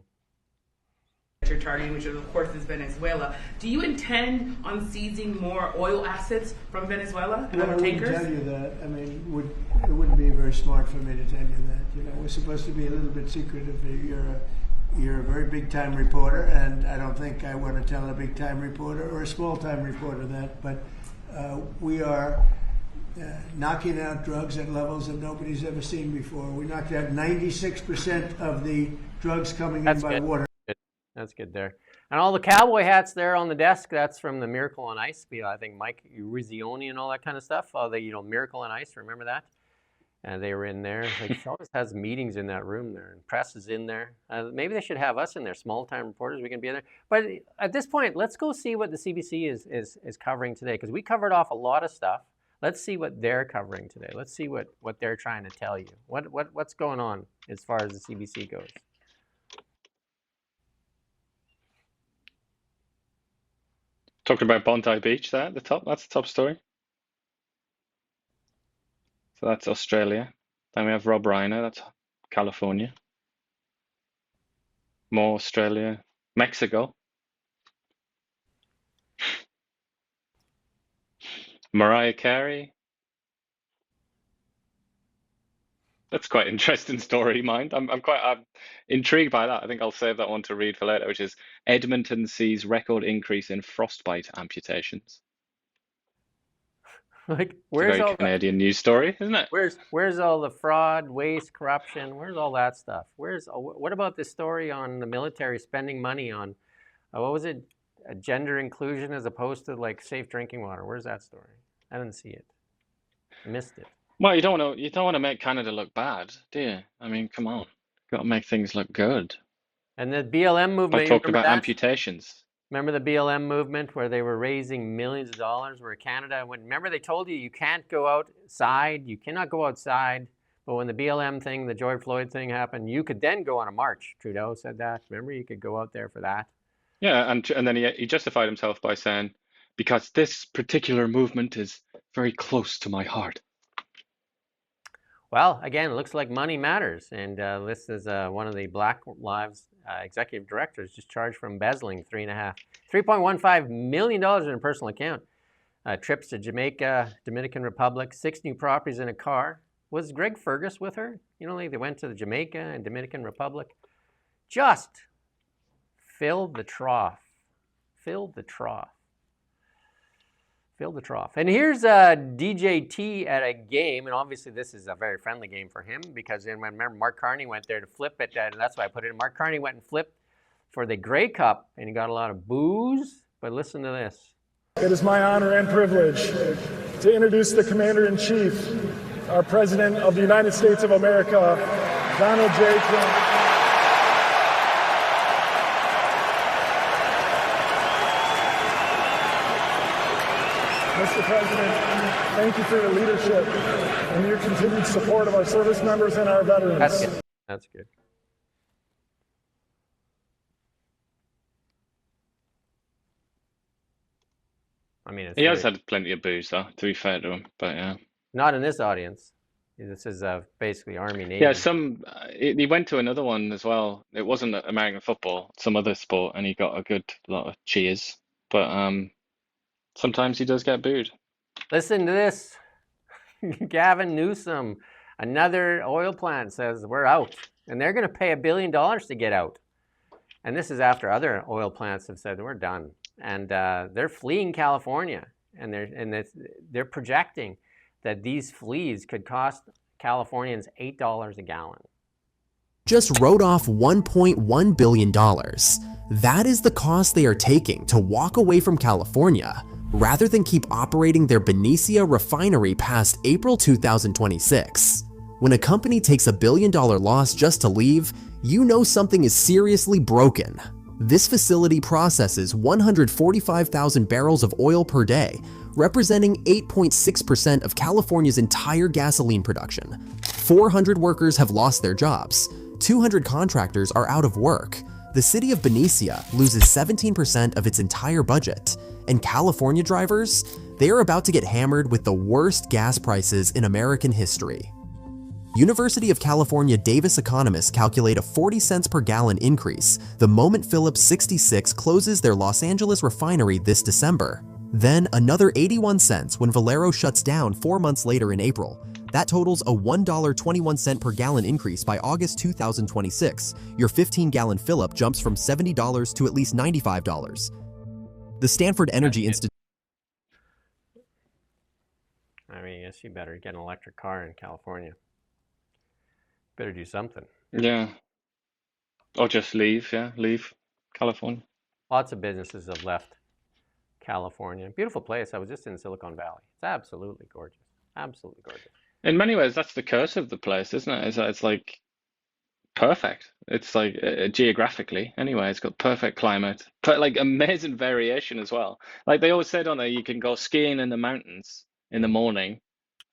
You're targeting, which of course is Venezuela. Do you intend on seizing more oil assets from Venezuela? No, I wouldn't tell you that. I mean, it wouldn't be very smart for me to tell you that. We're supposed to be a little bit secretive. You're a very big time reporter, and I don't think I want to tell a big time reporter or a small time reporter that. But we are knocking out drugs at levels that nobody's ever seen before. We knocked out 96% of the drugs coming in by water. That's good there. And all the cowboy hats there on the desk, that's from the Miracle on Ice. I think Mike Rizzioni and all that kind of stuff. Miracle on Ice, remember that? And they were in there. Like, she always has meetings in that room there, and press is in there. Maybe they should have us in there, small-time reporters. We can be in there. But at this point, let's go see what the CBC is covering today, because we covered off a lot of stuff. Let's see what they're covering today. Let's see what they're trying to tell you. What's going on as far as the CBC goes. Talking about Bondi Beach there at the top. That's the top story. So that's Australia. Then we have Rob Reiner. That's California. More Australia. Mexico. Mariah Carey. That's quite an interesting story, mind. I'm intrigued by that. I think I'll save that one to read for later, which is Edmonton sees record increase in frostbite amputations. Like, where's all Canadian news story, isn't it? Where's all the fraud, waste, corruption? Where's all that stuff? What about this story on the military spending money on what was it, gender inclusion as opposed to like safe drinking water? Where's that story? I didn't see it. I missed it. Well, you don't want to make Canada look bad, do you? I mean, come on. Got to make things look good. And the BLM movement. I talked about amputations. Remember the BLM movement where they were raising millions of dollars? Where Canada, remember they told you can't go outside, you cannot go outside. But when the BLM thing, the George Floyd thing happened, you could then go on a march. Trudeau said that. Remember, you could go out there for that. Yeah, and then he justified himself by saying, because this particular movement is very close to my heart. Well, again, it looks like money matters. And this is one of the Black Lives executive directors just charged for embezzling $3.15 million in a personal account. Trips to Jamaica, Dominican Republic, 6 new properties in a car. Was Greg Fergus with her? You know, like they went to the Jamaica and Dominican Republic. Just filled the trough. Filled the trough. Filled the trough. And here's DJ T at a game, and obviously this is a very friendly game for him because remember Mark Carney went there to flip it, and that's why I put it in. Mark Carney went and flipped for the Grey Cup, and he got a lot of boos, but listen to this. It is my honor and privilege to introduce the Commander-in-Chief, our President of the United States of America, Donald J. Trump. Mr. President, thank you for your leadership and your continued support of our service members and our veterans. That's good. That's good. I mean, he has had plenty of booze, though, to be fair to him. But yeah, not in this audience. This is basically Army Navy. Yeah, he went to another one as well. It wasn't American football, some other sport, and he got a good lot of cheers. But sometimes he does get booed. Listen to this. Gavin Newsom, another oil plant, says we're out, and they're going to pay $1 billion to get out. And this is after other oil plants have said we're done, and they're fleeing California, and they're projecting that these flees could cost Californians $8 a gallon. Just wrote off $1.1 billion. That is the cost they are taking to walk away from California, rather than keep operating their Benicia refinery past April 2026. When a company takes $1 billion loss just to leave, you know something is seriously broken. This facility processes 145,000 barrels of oil per day, representing 8.6% of California's entire gasoline production. 400 workers have lost their jobs. 200 contractors are out of work. The city of Benicia loses 17% of its entire budget. And California drivers, they are about to get hammered with the worst gas prices in American history. University of California Davis economists calculate a 40 cents per gallon increase the moment Phillips 66 closes their Los Angeles refinery this December. Then another 81 cents when Valero shuts down 4 months later in April. That totals a $1.21 per gallon increase by August 2026. Your 15-gallon fill-up jumps from $70 to at least $95. The Stanford Energy Institute. I mean, I guess you better get an electric car in California. Better do something. Yeah. Or just leave, leave California. Lots of businesses have left California. Beautiful place. I was just in Silicon Valley. It's absolutely gorgeous. Absolutely gorgeous. In many ways, that's the curse of the place, isn't it? It's like perfect. It's like geographically, anyway, it's got perfect climate, but like amazing variation as well. Like they always said on there, you can go skiing in the mountains in the morning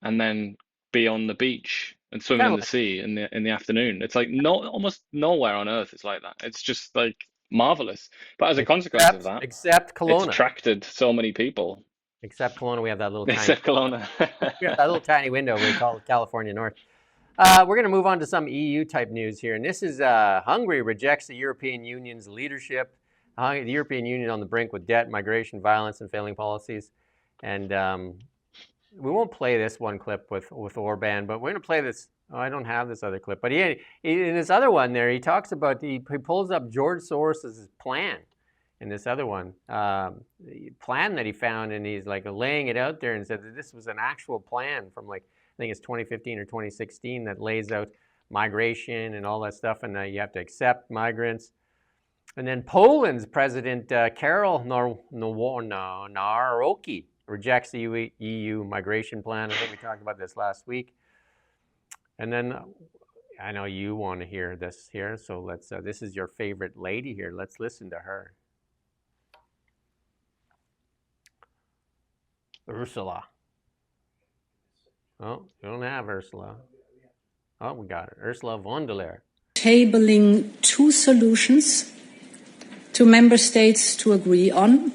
and then be on the beach and swim in the sea in the afternoon. It's like almost nowhere on earth is like that. It's just like marvelous. But as a consequence of that, except Kelowna, it's attracted so many people. Except Kelowna, we have that little except Kelowna. we have that little tiny window we call it California North. We're going to move on to some EU type news here, and this is Hungary rejects the European Union's leadership. The European Union on the brink with debt, migration, violence, and failing policies. And we won't play this one clip with Orban, but we're going to play this. Oh, I don't have this other clip, but in this other one there, he talks about he pulls up George Soros's plan. In this other one, the plan that he found, and he's like laying it out there and said that this was an actual plan from like, I think it's 2015 or 2016 that lays out migration and all that stuff, and you have to accept migrants. And then Poland's President Karol Nawrocki rejects the EU migration plan. I think we talked about this last week. And then I know you want to hear this here, so let's. This is your favorite lady here. Let's listen to her. Ursula. Oh, we don't have Ursula. Oh, we got it. Ursula von der Leyen. Tabling two solutions to member states to agree on.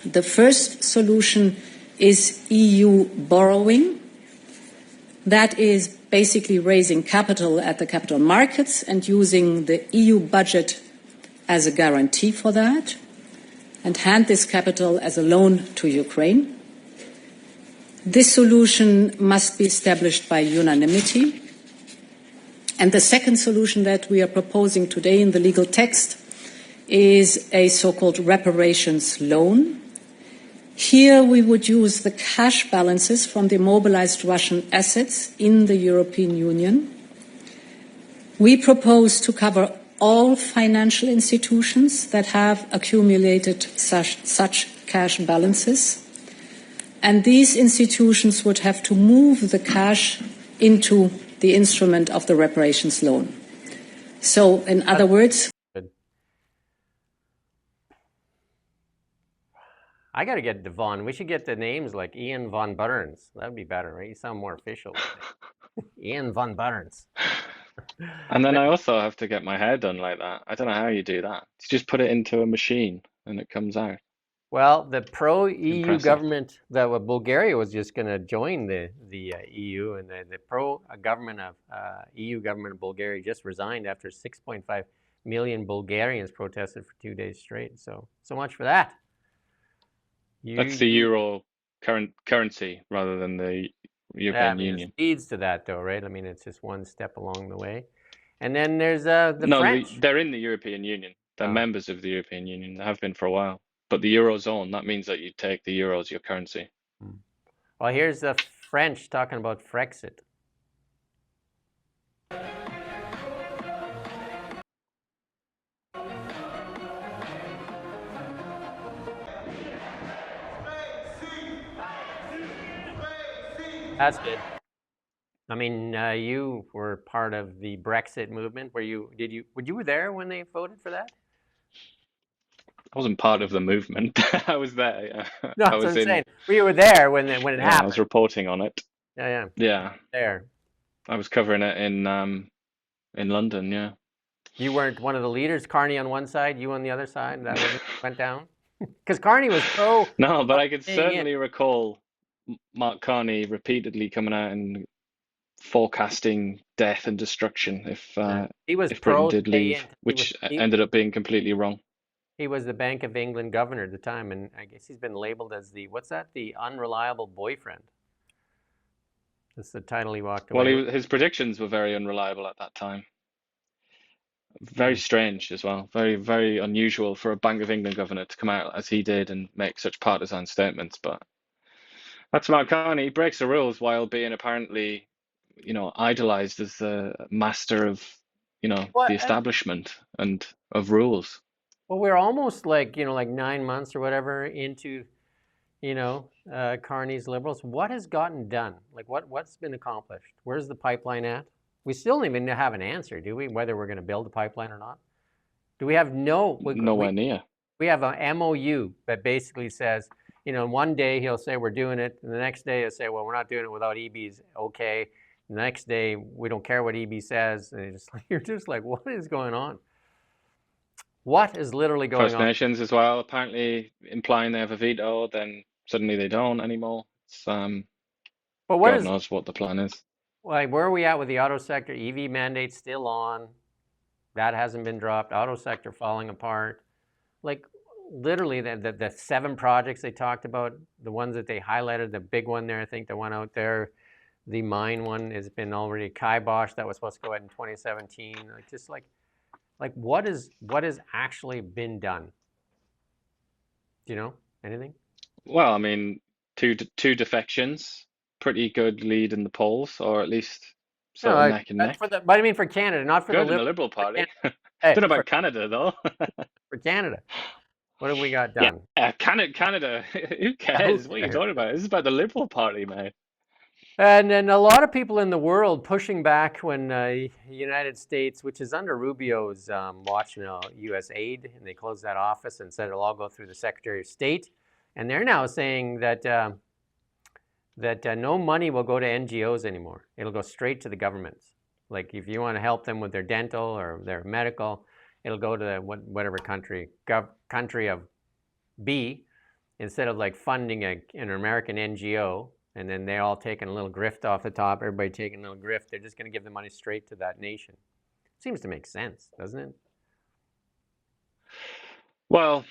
The first solution is EU borrowing. That is basically raising capital at the capital markets and using the EU budget as a guarantee for that, and hand this capital as a loan to Ukraine. This solution must be established by unanimity. And the second solution that we are proposing today in the legal text is a so-called reparations loan. Here we would use the cash balances from the mobilized Russian assets in the European Union. We propose to cover all financial institutions that have accumulated such cash balances. And these institutions would have to move the cash into the instrument of the reparations loan. So, in other words, I got to get Devon. We should get the names like Iain von Burns. That'd be better, right? You sound more official. Iain von Burns. And then I also have to get my hair done like that. I don't know how you do that. You just put it into a machine and it comes out. Well, the pro-EU government, that Bulgaria was just going to join the EU, and the pro-government of EU government of Bulgaria just resigned after 6.5 million Bulgarians protested for 2 days straight. So much for that. That's the euro currency rather than the European Union. It leads to that, though, right? I mean, it's just one step along the way. And then there's the French. They're in the European Union. They're members of the European Union. They have been for a while. But the Eurozone, that means that you take the euro as your currency. Well, here's the French talking about Frexit. That's good. I mean, you were part of the Brexit movement. Were you there when they voted for that? I wasn't part of the movement. I was there. Yeah. No, that's what I'm saying. We were there when it happened. I was reporting on it. Yeah. There. I was covering it in London. Yeah. You weren't one of the leaders. Carney on one side, you on the other side. That went down. Because Carney was pro. No, but I could certainly recall Mark Carney repeatedly coming out and forecasting death and destruction if Britain did leave, which ended up being completely wrong. He was the Bank of England governor at the time, and I guess he's been labeled as the unreliable boyfriend. That's the title he walked away with. Well, his predictions were very unreliable at that time. Very strange as well. Very, very unusual for a Bank of England governor to come out as he did and make such partisan statements. But that's Mark Carney. He breaks the rules while being apparently, idolized as the master of, the establishment and of rules. Well, we're almost like 9 months or whatever into, Carney's Liberals. What has gotten done? Like what's been accomplished? Where's the pipeline at? We still don't even have an answer, do we? Whether we're going to build a pipeline or not? Do we have nowhere near? We have a MOU that basically says, one day he'll say we're doing it, and the next day he'll say, well, we're not doing it without EB's okay. The next day we don't care what EB says, and you're just like, what is going on? What is literally going on? First Nations as well, apparently implying they have a veto, then suddenly they don't anymore. God knows what the plan is. Like, where are we at with the auto sector? EV mandate still on. That hasn't been dropped. Auto sector falling apart. Like, literally, the 7 projects they talked about, the ones that they highlighted, the big one there, I think the one out there, the mine one has been already kiboshed. That was supposed to go ahead in 2017. Like what has actually been done? Do you know anything? Well, I mean, two defections, pretty good lead in the polls, or at least sort of neck and neck. But I mean for Canada, not for the Liberal Party. Hey, don't know about Canada though. For Canada, what have we got done? Yeah, Canada. Who cares? What are you talking about? This is about the Liberal Party, mate. And then a lot of people in the world pushing back when the United States, which is under Rubio's watch now, U.S. aid, and they closed that office and said it'll all go through the Secretary of State. And they're now saying that no money will go to NGOs anymore. It'll go straight to the governments. Like if you want to help them with their dental or their medical, it'll go to whatever country of B, instead of like funding an American NGO. And then they're all taking a little grift off the top. Everybody taking a little grift. They're just going to give the money straight to that nation. Seems to make sense, doesn't it? Well,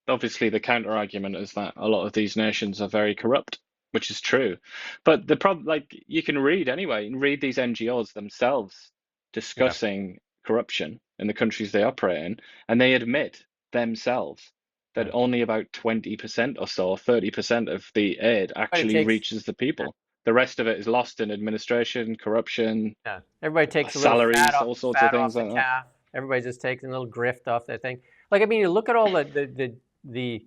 obviously the counter argument is that a lot of these nations are very corrupt, which is true. But the problem, like you can read anyway, you can read these NGOs themselves discussing corruption in the countries they operate in, and they admit themselves that only about 20% or so, 30% of the aid actually reaches the people. The rest of it is lost in administration, corruption, everybody takes a little salaries, fat all sorts of things off the calf. Everybody just takes a little grift off that thing. Like, I mean, you look at all the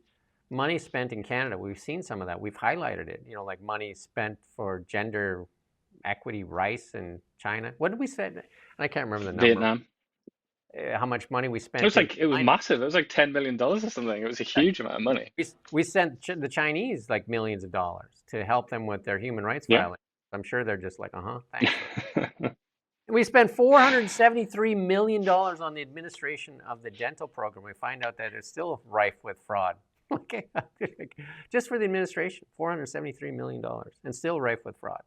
money spent in Canada. We've seen some of that. We've highlighted it. You know, like money spent for gender equity rice in China. What did we say? I can't remember the number. Vietnam. How much money we spent? It was massive. It was like $10 million or something. It was a huge amount of money. We sent the Chinese like millions of dollars to help them with their human rights violations. I'm sure they're just like, thanks. We spent $473 million on the administration of the dental program. We find out that it's still rife with fraud. Okay, just for the administration, $473 million, and still rife with fraud.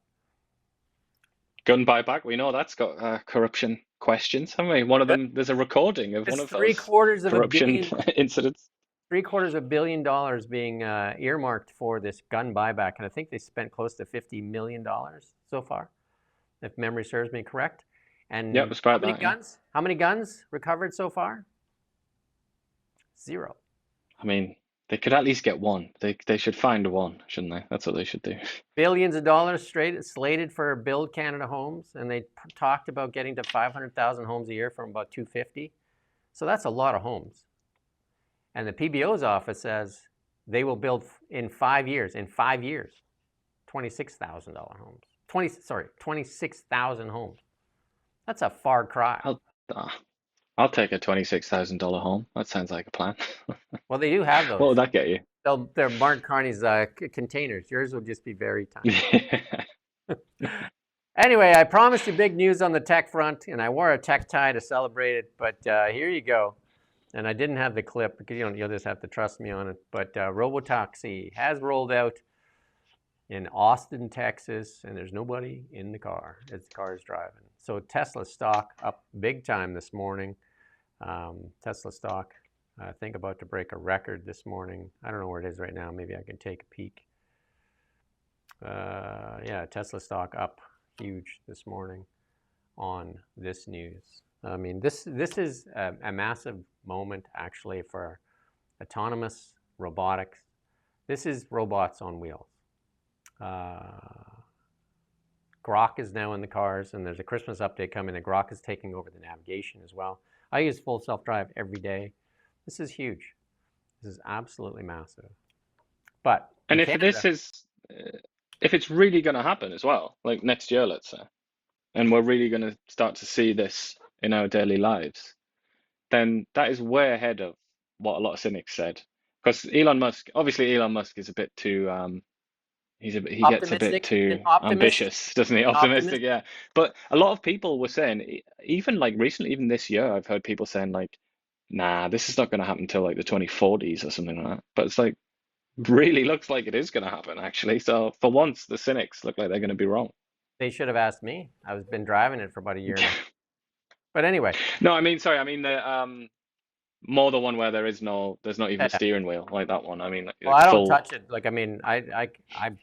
Gun buyback, we know that's got corruption questions, haven't we? One of them, there's a recording of one of those corruption incidents. $750 million being earmarked for this gun buyback, and I think they spent close to $50 million so far, if memory serves me correct. And it was about that. Guns? How many guns recovered so far? 0. I mean, they could at least get one. They should find one, shouldn't they? That's what they should do. Billions of dollars slated for Build Canada homes, and they talked about getting to 500,000 homes a year from about 250. So that's a lot of homes. And the PBO's office says they will build in 5 years, 26,000 homes. 26,000 homes. That's a far cry. I'll take a $26,000 home. That sounds like a plan. Well, they do have those. What would that get you? They're Mark Carney's containers. Yours will just be very tiny. Anyway, I promised you big news on the tech front, and I wore a tech tie to celebrate it. But here you go. And I didn't have the clip because you'll just have to trust me on it. But Robotaxi has rolled out in Austin, Texas, and there's nobody in the car as the car is driving. So Tesla stock up big time this morning. Tesla stock, I think, about to break a record this morning. I don't know where it is right now. Maybe I can take a peek. Tesla stock up huge this morning on this news. I mean, this is a massive moment, actually, for autonomous robotics. This is robots on wheels. Grok is now in the cars, and there's a Christmas update coming, and Grok is taking over the navigation as well. I use full self-drive every day. This is huge. This is absolutely massive. But and if it's really going to happen as well, like next year, let's say, and we're really going to start to see this in our daily lives, then that is way ahead of what a lot of cynics said. Because Elon Musk is a bit too he gets a bit too ambitious, doesn't he? Optimistic, yeah. But a lot of people were saying, even like recently, even this year, I've heard people saying like, nah, this is not going to happen until like the 2040s or something like that. But it's like, really looks like it is going to happen, actually. So for once, the cynics look like they're going to be wrong. They should have asked me. I've been driving it for about a year now. But anyway. No, I mean, the more the one where there's not even a steering wheel, like that one. I mean, well, I don't touch it. Like, I mean, I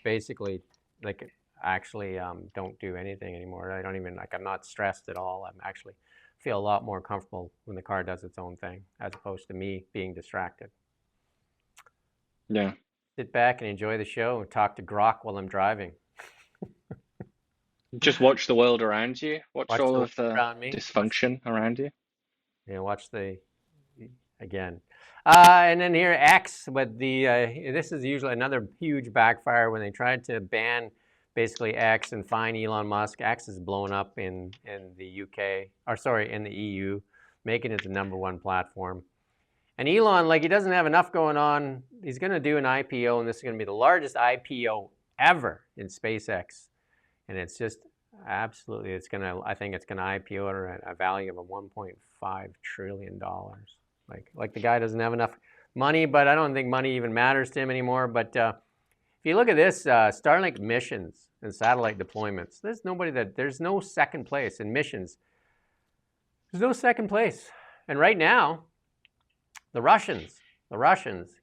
basically like actually don't do anything anymore. I don't even I'm not stressed at all. I'm actually feel a lot more comfortable when the car does its own thing, as opposed to me being distracted. Yeah. Sit back and enjoy the show and talk to Grok while I'm driving. Just watch the world around you. Watch all of the dysfunction around you. Yeah, watch again. And then here, X, with this is usually another huge backfire when they tried to ban basically X and fine Elon Musk. X is blowing up in the UK, or sorry, in the EU, making it the #1 platform. And Elon, like, he doesn't have enough going on. He's going to do an IPO, and this is going to be the largest IPO ever in SpaceX. And it's just absolutely, I think it's going to IPO at a value of $1.5 trillion. Like the guy doesn't have enough money, but I don't think money even matters to him anymore. But if you look at this, Starlink missions and satellite deployments, there's no second place in missions. There's no second place. And right now, the Russians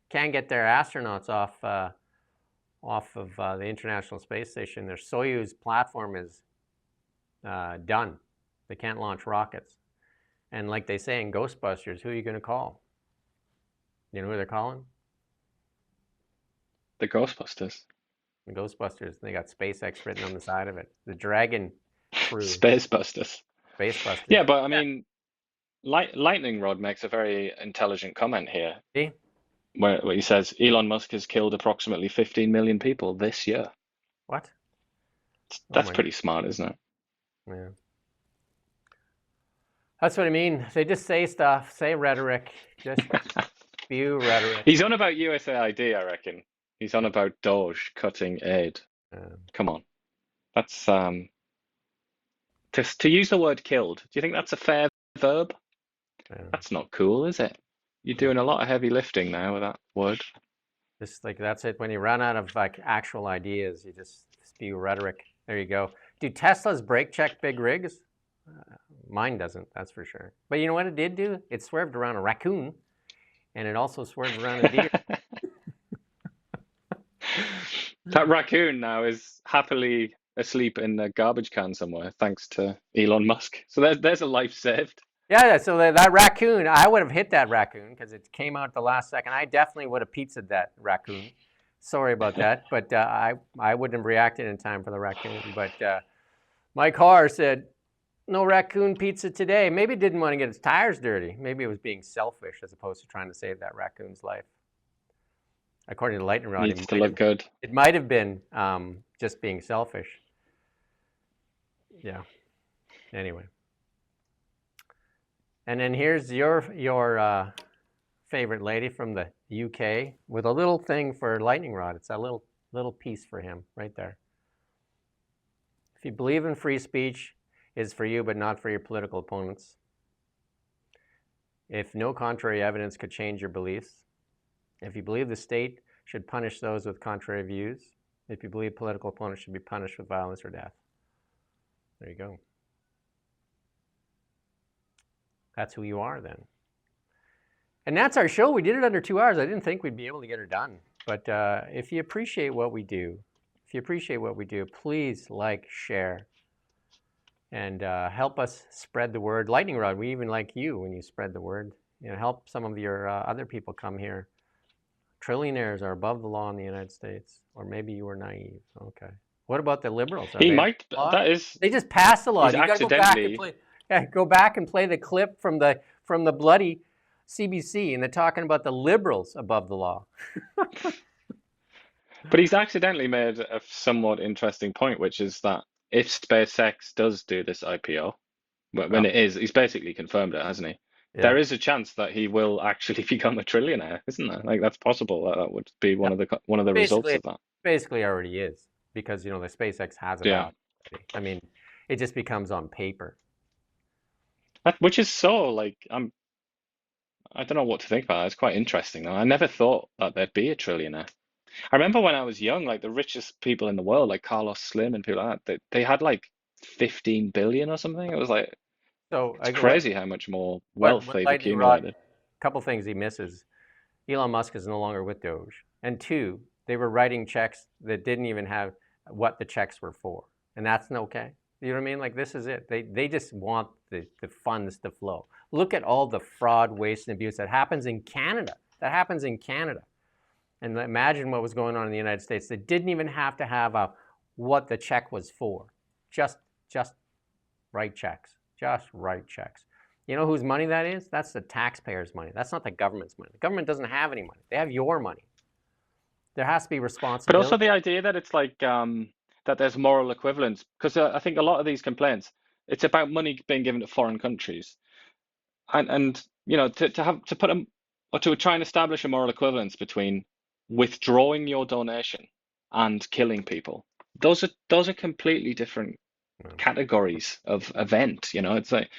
can't get their astronauts off of the International Space Station. Their Soyuz platform is done. They can't launch rockets. And like they say in Ghostbusters, who are you going to call? You know who they're calling? The Ghostbusters. The Ghostbusters. They got SpaceX written on the side of it. The Dragon crew. Spacebusters. Spacebusters. Yeah, but I mean, Lightning Rod makes a very intelligent comment here. See? Where he says Elon Musk has killed approximately 15 million people this year. What? That's pretty smart, isn't it? Yeah. That's what I mean. They just say stuff, say rhetoric, just spew rhetoric. He's on about USAID, I reckon. He's on about Doge cutting aid. Come on. That's to use the word killed. Do you think that's a fair verb? That's not cool, is it? You're doing a lot of heavy lifting now with that word. Just like that's it. When you run out of like actual ideas, you just spew rhetoric. There you go. Do Teslas brake check big rigs? Mine doesn't, that's for sure. But you know what it did do? It swerved around a raccoon, and it also swerved around a deer. That raccoon now is happily asleep in a garbage can somewhere, thanks to Elon Musk. So there's a life saved. Yeah, so that raccoon, I would have hit that raccoon because it came out at the last second. I definitely would have pizzaed that raccoon. Sorry about that, but I wouldn't have reacted in time for the raccoon. But my car said, no raccoon pizza today. Maybe it didn't want to get its tires dirty. Maybe it was being selfish as opposed to trying to save that raccoon's life. According to Lightning Rod, Needs to look good. It might have been just being selfish. Yeah. Anyway. And then here's your favorite lady from the UK with a little thing for Lightning Rod. It's a little piece for him right there. If you believe in free speech, is for you but not for your political opponents. If no contrary evidence could change your beliefs. If you believe the state should punish those with contrary views. If you believe political opponents should be punished with violence or death. There you go. That's who you are then. And that's our show. We did it under 2 hours. I didn't think we'd be able to get her done. But if you appreciate what we do, please like, share, and help us spread the word. Lightning Rod, we even like you when you spread the word. You know, help some of your other people come here. Trillionaires are above the law in the United States. Or maybe you were naive. Okay. What about the liberals? He might. That is. They just passed the law. You got to go back and play the clip from the bloody CBC, and they're talking about the liberals above the law. But he's accidentally made a somewhat interesting point, which is that if SpaceX does do this IPO, when it is, he's basically confirmed it, hasn't he? Yeah. There is a chance that he will actually become a trillionaire, isn't there? Like that's possible. That would be one of the results of that. Basically, already is, because you know the SpaceX has it out. I mean, it just becomes on paper. Which is so like I don't know what to think about it. It's quite interesting though. I never thought that there'd be a trillionaire. I remember when I was young, like the richest people in the world, like Carlos Slim and people like that, they had like 15 billion or something. It was like, it's crazy how much more wealth they've accumulated. A couple things he misses. Elon Musk is no longer with Doge. And two, they were writing checks that didn't even have what the checks were for. And that's okay. You know what I mean? Like, this is it. They just want the funds to flow. Look at all the fraud, waste, and abuse that happens in Canada. And imagine what was going on in the United States. They didn't even have to have what the check was for. Just write checks. Just write checks. You know whose money that is? That's the taxpayers' money. That's not the government's money. The government doesn't have any money. They have your money. There has to be responsibility. But also the idea that it's like that there's moral equivalence, because I think a lot of these complaints, it's about money being given to foreign countries, and you know, to try and establish a moral equivalence between withdrawing your donation and killing people. Those are completely different categories of event. You know, it's like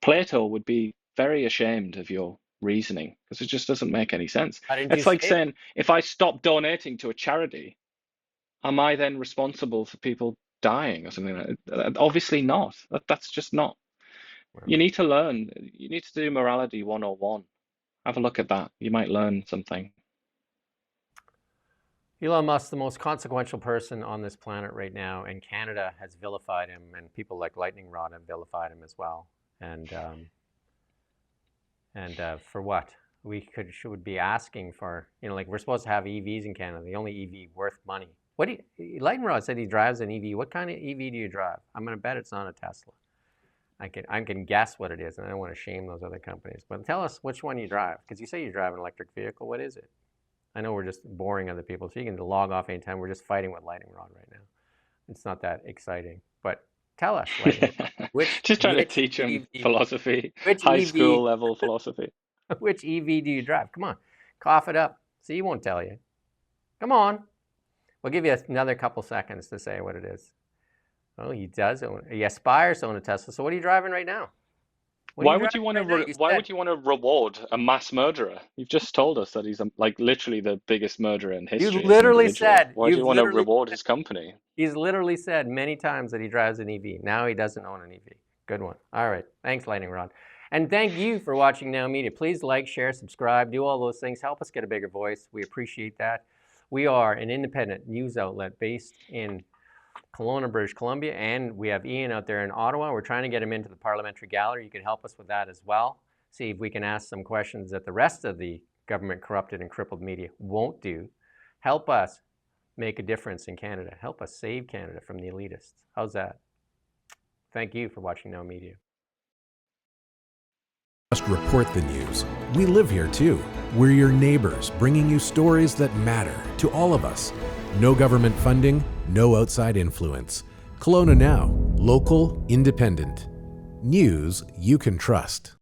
Plato would be very ashamed of your reasoning because it just doesn't make any sense. It's like saying, if I stop donating to a charity, am I then responsible for people dying or something like that? Obviously not. That's just not. You need to learn. You need to do Morality 101. Have a look at that. You might learn something. Elon Musk, the most consequential person on this planet right now, and Canada has vilified him, and people like Lightning Rod have vilified him as well. And for what? We should be asking for, you know, like we're supposed to have EVs in Canada, the only EV worth money. Lightning Rod said he drives an EV. What kind of EV do you drive? I'm going to bet it's not a Tesla. I can guess what it is, and I don't want to shame those other companies. But tell us which one you drive, because you say you drive an electric vehicle. What is it? I know we're just boring other people, so you can log off anytime. We're just fighting with Lightning Rod right now. It's not that exciting, but tell us. Just trying to teach him philosophy, high school level philosophy. Which EV do you drive? Come on, cough it up. See, he won't tell you. Come on. We'll give you another couple seconds to say what it is. Oh, he does own. He aspires to own a Tesla. So what are you driving right now? Why would you want to reward a mass murderer? You've just told us that he's like literally the biggest murderer in history. You literally said. Why do you want to reward his company? He's literally said many times that he drives an EV. Now he doesn't own an EV. Good one. All right. Thanks, Lightning Rod. And thank you for watching Now Media. Please like, share, subscribe, do all those things. Help us get a bigger voice. We appreciate that. We are an independent news outlet based in Kelowna, British Columbia, and we have Iain out there in Ottawa. We're trying to get him into the parliamentary gallery. You can help us with that as well. See if we can ask some questions that the rest of the government corrupted and crippled media won't do. Help us make a difference in Canada. Help us save Canada from the elitists. How's that? Thank you for watching Now Media. Just report the news. We live here too. We're your neighbors, bringing you stories that matter to all of us. No government funding, no outside influence. Kelowna Now, local, independent. News you can trust.